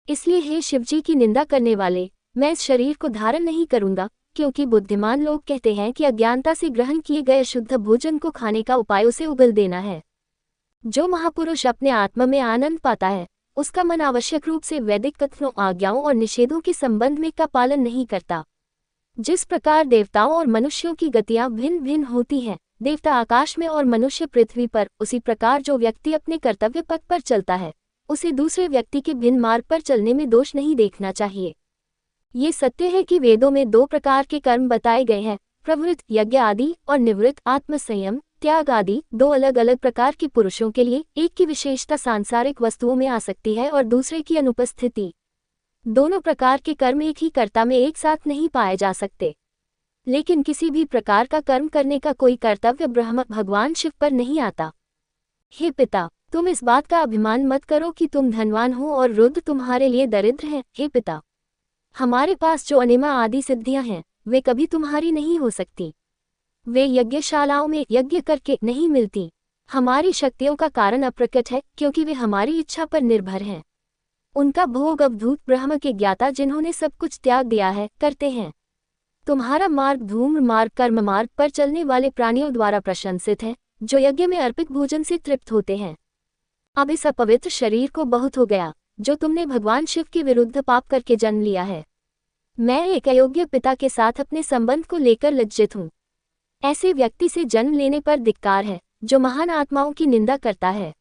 इसलिए हे शिवजी की निंदा करने वाले, मैं इस शरीर को धारण नहीं करूंगा, क्योंकि बुद्धिमान लोग कहते हैं कि अज्ञानता से ग्रहण किए गए शुद्ध भोजन को खाने का उपाय उसे उगल देना है। जो महापुरुष अपने आत्मा में आनंद पाता है, उसका मन आवश्यक रूप से वैदिक कथनों, आज्ञाओं और निषेधों के संबंध में का पालन नहीं करता। जिस प्रकार देवताओं और मनुष्यों की गतियां भिन्न भिन्न होती हैं, देवता आकाश में और मनुष्य पृथ्वी पर, उसी प्रकार जो व्यक्ति अपने कर्तव्य पथ पर चलता है, उसे दूसरे व्यक्ति के भिन्न मार्ग पर चलने में दोष नहीं देखना चाहिए। ये सत्य है कि वेदों में 2 प्रकार के कर्म बताए गए हैं, प्रवृत्त यज्ञ आदि और निवृत्त आत्मसंयम त्याग आदि। 2 अलग अलग प्रकार के पुरुषों के लिए एक की विशेषता सांसारिक वस्तुओं में आ सकती है और दूसरे की अनुपस्थिति। दोनों प्रकार के कर्म एक ही कर्ता में एक साथ नहीं पाए जा सकते। लेकिन किसी भी प्रकार का कर्म करने का कोई कर्तव्य ब्रह्म भगवान शिव पर नहीं आता। हे पिता, तुम इस बात का अभिमान मत करो कि तुम धनवान हो और रुद्र तुम्हारे लिए दरिद्र हैं। हे पिता, हमारे पास जो अनिमा आदि सिद्धियां हैं, वे कभी तुम्हारी नहीं हो सकती। वे यज्ञशालाओं में यज्ञ करके नहीं मिलती। हमारी शक्तियों का कारण अप्रकट है, क्योंकि वे हमारी इच्छा पर निर्भर हैं। उनका भोग अवधूत ब्रह्म के ज्ञाता, जिन्होंने सब कुछ त्याग दिया है, करते हैं। तुम्हारा मार्ग धूम्र मार्ग कर्म मार्ग पर चलने वाले प्राणियों द्वारा प्रशंसित है, जो यज्ञ में अर्पित भोजन से तृप्त होते हैं। अब इस अपवित्र शरीर को बहुत हो गया, जो तुमने भगवान शिव के विरुद्ध पाप करके जन्म लिया है। मैं एक अयोग्य पिता के साथ अपने संबंध को लेकर लज्जित हूँ। ऐसे व्यक्ति से जन्म लेने पर धिक्कार है, जो महान आत्माओं की निंदा करता है।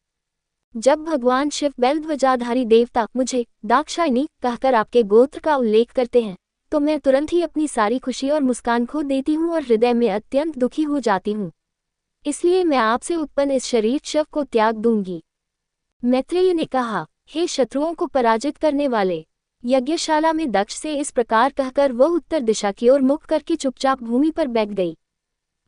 जब भगवान शिव बैलध्वजाधारी देवता मुझे दाक्षायणी कहकर आपके गोत्र का उल्लेख करते हैं, तो मैं तुरंत ही अपनी सारी खुशी और मुस्कान खो देती हूँ और हृदय में अत्यंत दुखी हो जाती हूँ। इसलिए मैं आपसे उत्पन्न इस शरीर शव को त्याग दूंगी। मैत्रेय ने कहा, हे शत्रुओं को पराजित करने वाले। यज्ञशाला में दक्ष से इस प्रकार कहकर वह उत्तर दिशा की ओर मुख करके चुपचाप भूमि पर बैठ गई।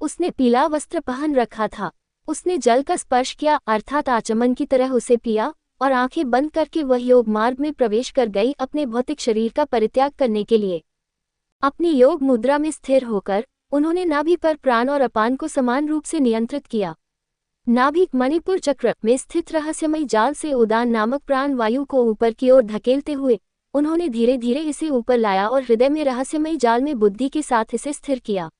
उसने पीला वस्त्र पहन रखा था। उसने जल का स्पर्श किया, अर्थात आचमन की तरह उसे पिया, और आंखें बंद करके वह योग मार्ग में प्रवेश कर गई अपने भौतिक शरीर का परित्याग करने के लिए। अपनी योग मुद्रा में स्थिर होकर उन्होंने नाभि पर प्राण और अपान को समान रूप से नियंत्रित किया। नाभि मणिपुर चक्र में स्थित रहस्यमय जाल से उदान नामक प्राण वायु को ऊपर की ओर धकेलते हुए उन्होंने धीरे धीरे इसे ऊपर लाया और हृदय में रहस्यमय जाल में बुद्धि के साथ इसे स्थिर किया।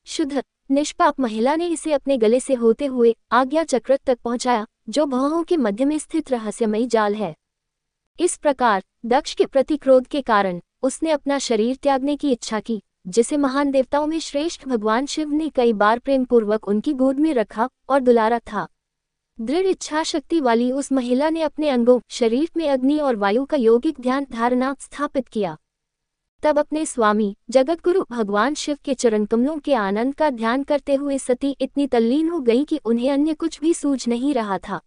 शुद्ध निष्पाप महिला ने इसे अपने गले से होते हुए आज्ञा चक्र तक पहुंचाया, जो भौहों के मध्य में स्थित रहस्यमयी जाल है। इस प्रकार दक्ष के प्रति क्रोध के कारण उसने अपना शरीर त्यागने की इच्छा की, जिसे महान देवताओं में श्रेष्ठ भगवान शिव ने कई बार प्रेम पूर्वक उनकी गोद में रखा और दुलारा था। दृढ़ इच्छा शक्ति वाली उस महिला ने अपने अंगों शरीर में अग्नि और वायु का यौगिक ध्यान धारणा स्थापित किया। तब अपने स्वामी जगतगुरु भगवान शिव के चरण कमलों के आनंद का ध्यान करते हुए सती इतनी तल्लीन हो गई कि उन्हें अन्य कुछ भी सूझ नहीं रहा था।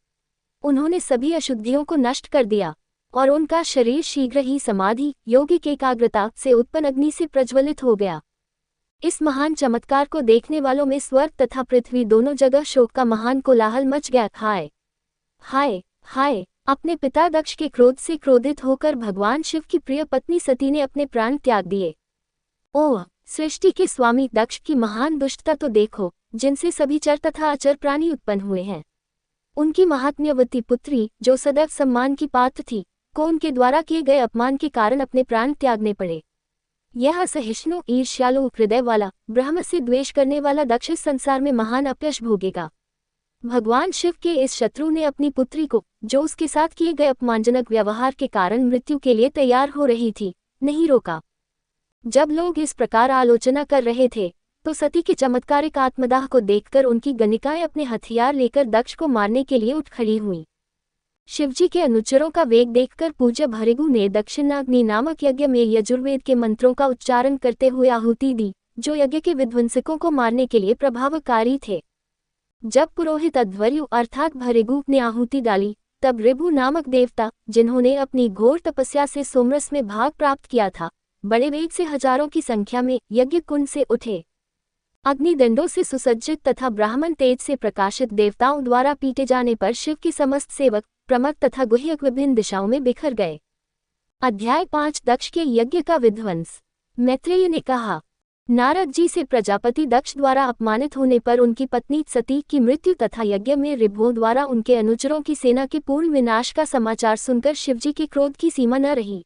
उन्होंने सभी अशुद्धियों को नष्ट कर दिया और उनका शरीर शीघ्र ही समाधि यौगिक एकाग्रता से उत्पन्न अग्नि से प्रज्वलित हो गया। इस महान चमत्कार को देखने वालों में स्वर्ग तथा पृथ्वी दोनों जगह शोक का महान कोलाहल मच गया। हाय हाय हाय, अपने पिता दक्ष के क्रोध से क्रोधित होकर भगवान शिव की प्रिय पत्नी सती ने अपने प्राण त्याग दिए। ओह, सृष्टि के स्वामी दक्ष की महान दुष्टता तो देखो, जिनसे सभी चर तथा अचर प्राणी उत्पन्न हुए हैं। उनकी महात्म्यवती पुत्री, जो सदैव सम्मान की पात्र थी, को उनके द्वारा किए गए अपमान के कारण अपने प्राण त्यागने पड़े। यह असहिष्णु, ईर्ष्यालु हृदय वाला, ब्रह्म से द्वेष करने वाला दक्ष इस संसार में महान अपयश भोगेगा। भगवान शिव के इस शत्रु ने अपनी पुत्री को, जो उसके साथ किए गए अपमानजनक व्यवहार के कारण मृत्यु के लिए तैयार हो रही थी, नहीं रोका। जब लोग इस प्रकार आलोचना कर रहे थे, तो सती के चमत्कारिक आत्मदाह को देखकर उनकी गणिकाएं अपने हथियार लेकर दक्ष को मारने के लिए उठ खड़ी हुईं। शिवजी के अनुचरों का वेग देखकर पूज्य भृगु ने दक्षिणाग्नि नामक यज्ञ में यजुर्वेद के मंत्रों का उच्चारण करते हुए आहुति दी, जो यज्ञ के विध्वंसकों को मारने के लिए प्रभावकारी थे। जब पुरोहित अध्वर्यु अर्थात भृगु ने आहुति डाली, तब ऋभु नामक देवता, जिन्होंने अपनी घोर तपस्या से सोमरस में भाग प्राप्त किया था, बड़े वेग से हजारों की संख्या में यज्ञ कुंड से उठे। अग्निदंडों से सुसज्जित तथा ब्राह्मण तेज से प्रकाशित देवताओं द्वारा पीटे जाने पर शिव की समस्त सेवक, प्रमथ तथा गुह्यक विभिन्न दिशाओं में बिखर गए। अध्याय 5 दक्ष के यज्ञ का विध्वंस। मैत्रेय ने कहा, नारद जी से प्रजापति दक्ष द्वारा अपमानित होने पर उनकी पत्नी सती की मृत्यु तथा यज्ञ में ऋभुओं द्वारा उनके अनुचरों की सेना के पूर्ण विनाश का समाचार सुनकर शिवजी के क्रोध की सीमा न रही।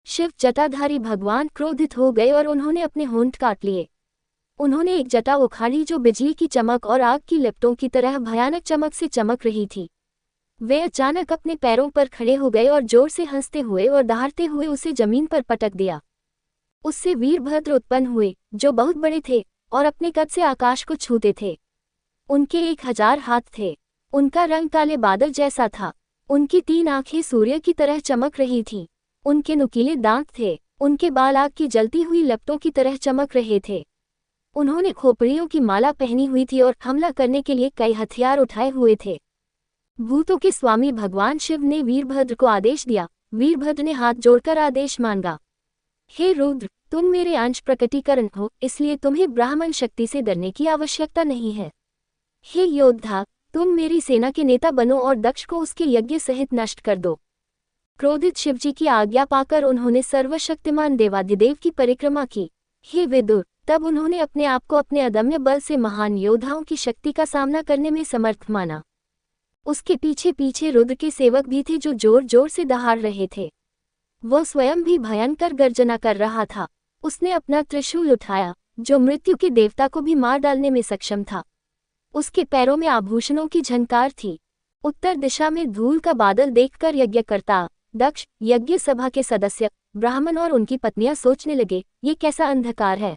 शिव जटाधारी भगवान क्रोधित हो गए और उन्होंने अपने होंठ काट लिए। उन्होंने एक जटा उखाड़ी जो बिजली की चमक और आग की लपटों की तरह भयानक चमक से चमक रही थी। वे अचानक अपने पैरों पर खड़े हो गए और जोर से हंसते हुए और दहाड़ते हुए उसे जमीन पर पटक दिया। उससे वीरभद्र उत्पन्न हुए, जो बहुत बड़े थे और अपने कद से आकाश को छूते थे। उनके 1000 हाथ थे। उनका रंग काले बादल जैसा था। उनकी 3 आंखें सूर्य की तरह चमक रही थीं। उनके नुकीले दांत थे। उनके बाल आग की जलती हुई लपटों की तरह चमक रहे थे। उन्होंने खोपड़ियों की माला पहनी हुई थी और हमला करने के लिए कई हथियार उठाए हुए थे। भूतों के स्वामी भगवान शिव ने वीरभद्र को आदेश दिया। वीरभद्र ने हाथ जोड़कर आदेश मांगा, हे रुद्र, तुम मेरे अंश प्रकटीकरण हो, इसलिए तुम्हें ब्राह्मण शक्ति से डरने की आवश्यकता नहीं है। हे योद्धा, तुम मेरी सेना के नेता बनो और दक्ष को उसके यज्ञ सहित नष्ट कर दो। क्रोधित शिवजी की आज्ञा पाकर उन्होंने सर्वशक्तिमान देवाधिदेव की परिक्रमा की। हे विदुर, तब उन्होंने अपने आप को अपने अदम्य बल से महान योद्धाओं की शक्ति का सामना करने में समर्थ माना। उसके पीछे पीछे रुद्र के सेवक भी थे जो जोर जोर से दहाड़ रहे थे। वह स्वयं भी भयंकर गर्जना कर रहा था। उसने अपना त्रिशूल उठाया, जो मृत्यु के देवता को भी मार डालने में सक्षम था। उसके पैरों में आभूषणों की झनकार थी। उत्तर दिशा में धूल का बादल देखकर यज्ञकर्ता दक्ष, यज्ञ सभा के सदस्य, ब्राह्मण और उनकी पत्नियां सोचने लगे, ये कैसा अंधकार है?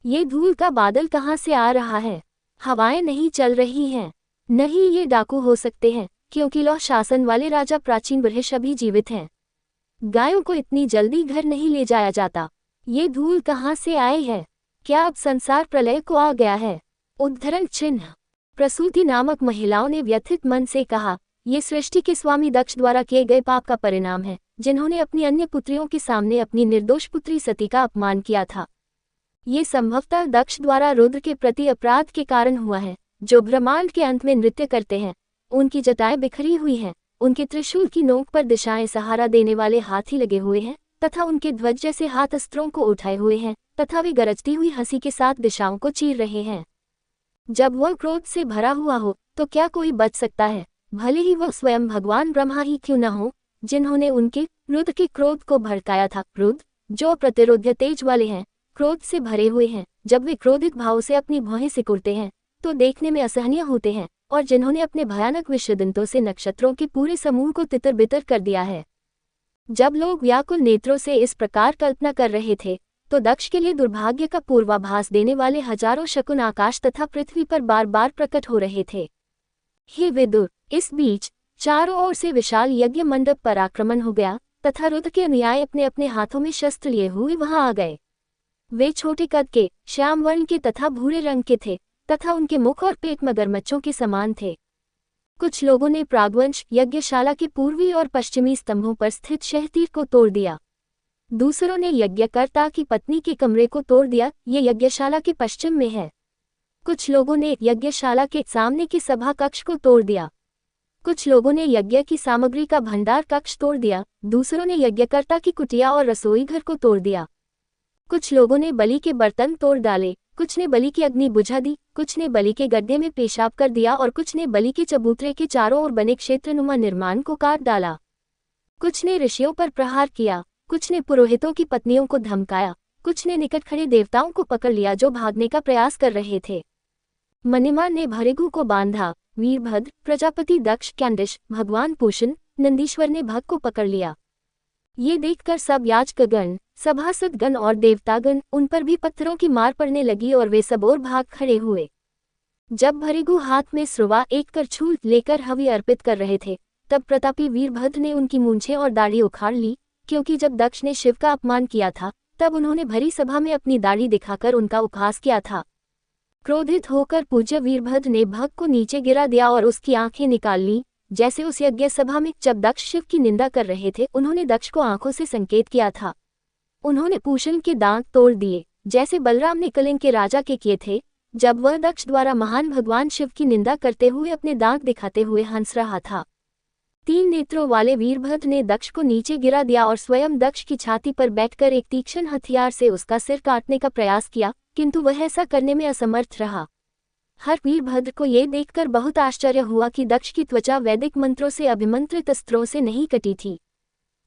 ये धूल का बादल कहाँ से आ रहा है? हवाएं नहीं चल रही हैं। नहीं, ये डाकू हो सकते हैं, क्योंकि लौह शासन वाले राजा प्राचीन बृहश अभी जीवित हैं। गायों को इतनी जल्दी घर नहीं ले जाया जाता। ये धूल कहाँ से आई है? क्या अब संसार प्रलय को आ गया है? उद्धरण चिन्ह। प्रसूति नामक महिलाओं ने व्यथित मन से कहा, ये सृष्टि के स्वामी दक्ष द्वारा किए गए पाप का परिणाम है, जिन्होंने अपनी अन्य पुत्रियों के सामने अपनी निर्दोष पुत्री सती का अपमान किया था। ये संभवतः दक्ष द्वारा रुद्र के प्रति अपराध के कारण हुआ है, जो ब्रह्मांड के अंत में नृत्य करते हैं। उनकी जटाएं बिखरी हुई हैं, उनके त्रिशूल की नोक पर दिशाएं सहारा देने वाले हाथी लगे हुए हैं, तथा उनके ध्वज जैसे हाथ अस्त्रों को उठाए हुए हैं, तथा वे गरजती हुई हंसी के साथ दिशाओं को चीर रहे हैं। जब वह क्रोध से भरा हुआ हो, तो क्या कोई बच सकता है? भले ही वह स्वयं भगवान ब्रह्मा ही क्यों न हो, जिन्होंने उनके रुद्र के क्रोध को भड़काया था। रुद्र, जो प्रतिरोध्य तेज वाले हैं, क्रोध से भरे हुए हैं। जब वे क्रोधित भाव से अपनी भौहें सिकुड़ते हैं, तो देखने में असहनीय होते हैं, और जिन्होंने अपने भयानक विषदंतों से नक्षत्रों के पूरे समूह को तितर बितर कर दिया है। जब लोग व्याकुल नेत्रों से इस प्रकार कल्पना कर रहे थे, तो दक्ष के लिए दुर्भाग्य का पूर्वाभास देने वाले हजारों शकुन आकाश तथा पृथ्वी पर बार बार प्रकट हो रहे थे। हे विदुर, इस बीच चारों ओर से विशाल यज्ञ मंडप पर आक्रमण हो गया, तथा रुद्र के अनुयायी अपने अपने हाथों में शस्त्र लिए हुए वहां आ गए। वे छोटे कद के, श्याम वर्ण के तथा भूरे रंग के थे, तथा उनके मुख और पेट मगरमच्छों के समान थे। कुछ लोगों ने प्रागवंश यज्ञशाला के पूर्वी और पश्चिमी स्तंभों पर स्थित शहतीर को तोड़ दिया। दूसरों ने यज्ञकर्ता की पत्नी के कमरे को तोड़ दिया, ये यज्ञशाला के पश्चिम में है। कुछ लोगों ने यज्ञशाला के सामने के सभा कक्ष को तोड़ दिया। कुछ लोगों ने यज्ञ की सामग्री का भंडार कक्ष तोड़ दिया, दूसरों ने यज्ञकर्ता की कुटिया और रसोई घर को तोड़ दिया। कुछ लोगों ने बलि के बर्तन तोड़ डाले, कुछ ने बलि की अग्नि बुझा दी, कुछ ने बलि के गड्ढे में पेशाब कर दिया और कुछ ने बलि के चबूतरे के चारों ओर बने क्षेत्रनुमा निर्माण को काट डाला। कुछ ने ऋषियों पर प्रहार किया, कुछ ने पुरोहितों की पत्नियों को धमकाया, कुछ ने निकट खड़े देवताओं को पकड़ लिया जो भागने का प्रयास कर रहे थे। मणिमा ने भृगु को बांधा, वीरभद्र, प्रजापति दक्ष, कैंडिश, भगवान पूषण, नंदीश्वर ने भग को पकड़ लिया। ये देखकर सब याजकगण, सभासदगण और देवतागण, उन पर भी पत्थरों की मार पड़ने लगी और वे सब और भाग खड़े हुए। जब भृगु हाथ में स्रुवा एक करछूल लेकर हवि अर्पित कर रहे थे, तब प्रतापी वीरभद्र ने उनकी मूंछें और दाढ़ी उखाड़ ली, क्योंकि जब दक्ष ने शिव का अपमान किया था तब उन्होंने भरी सभा में अपनी दाढ़ी दिखाकर उनका उपहास किया था। क्रोधित होकर पूज्य वीरभद्र ने भग को नीचे गिरा दिया और उसकी आंखें निकाल लीं। जैसे उस यज्ञ सभा में जब दक्ष शिव की निंदा कर रहे थे, उन्होंने दक्ष को आंखों से संकेत किया था। उन्होंने पूषण के दांत तोड़ दिए, जैसे बलराम ने कलिंग के राजा के किए थे, जब वह दक्ष द्वारा महान भगवान शिव की निंदा करते हुए अपने दांत दिखाते हुए हंस रहा था। 3 नेत्रों वाले वीरभद्र ने दक्ष को नीचे गिरा दिया और स्वयं दक्ष की छाती पर बैठकर एक तीक्ष्ण हथियार से उसका सिर काटने का प्रयास किया, किंतु वह ऐसा करने में असमर्थ रहा। हर वीरभद्र को ये देखकर बहुत आश्चर्य हुआ कि दक्ष की त्वचा वैदिक मंत्रों से अभिमंत्रित अस्त्रों से नहीं कटी थी।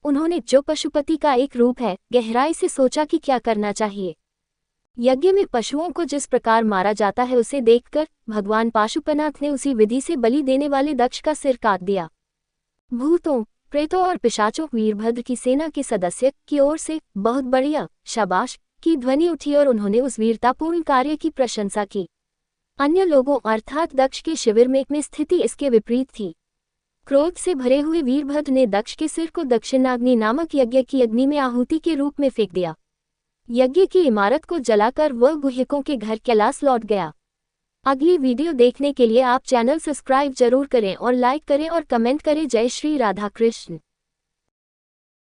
उन्होंने, जो पशुपति का एक रूप है, गहराई से सोचा कि क्या करना चाहिए। यज्ञ में पशुओं को जिस प्रकार मारा जाता है उसे देखकर भगवान पाशुपनाथ ने उसी विधि से बलि देने वाले दक्ष का सिर काट दिया। भूतों, प्रेतों और पिशाचों वीरभद्र की सेना के सदस्य की ओर से बहुत बढ़िया, शाबाश की ध्वनि उठी और उन्होंने उस वीरतापूर्ण कार्य की प्रशंसा की। अन्य लोगों अर्थात दक्ष के शिविर में स्थिति इसके विपरीत थी। क्रोध से भरे हुए वीरभद्र ने दक्ष के सिर को दक्षिणाग्नि नामक यज्ञ की अग्नि में आहुति के रूप में फेंक दिया। यज्ञ की इमारत को जलाकर वह गुह्यकों के घर कैलाश लौट गया। अगली वीडियो देखने के लिए आप चैनल सब्सक्राइब जरूर करें और लाइक करें और कमेंट करें। जय श्री राधा कृष्ण।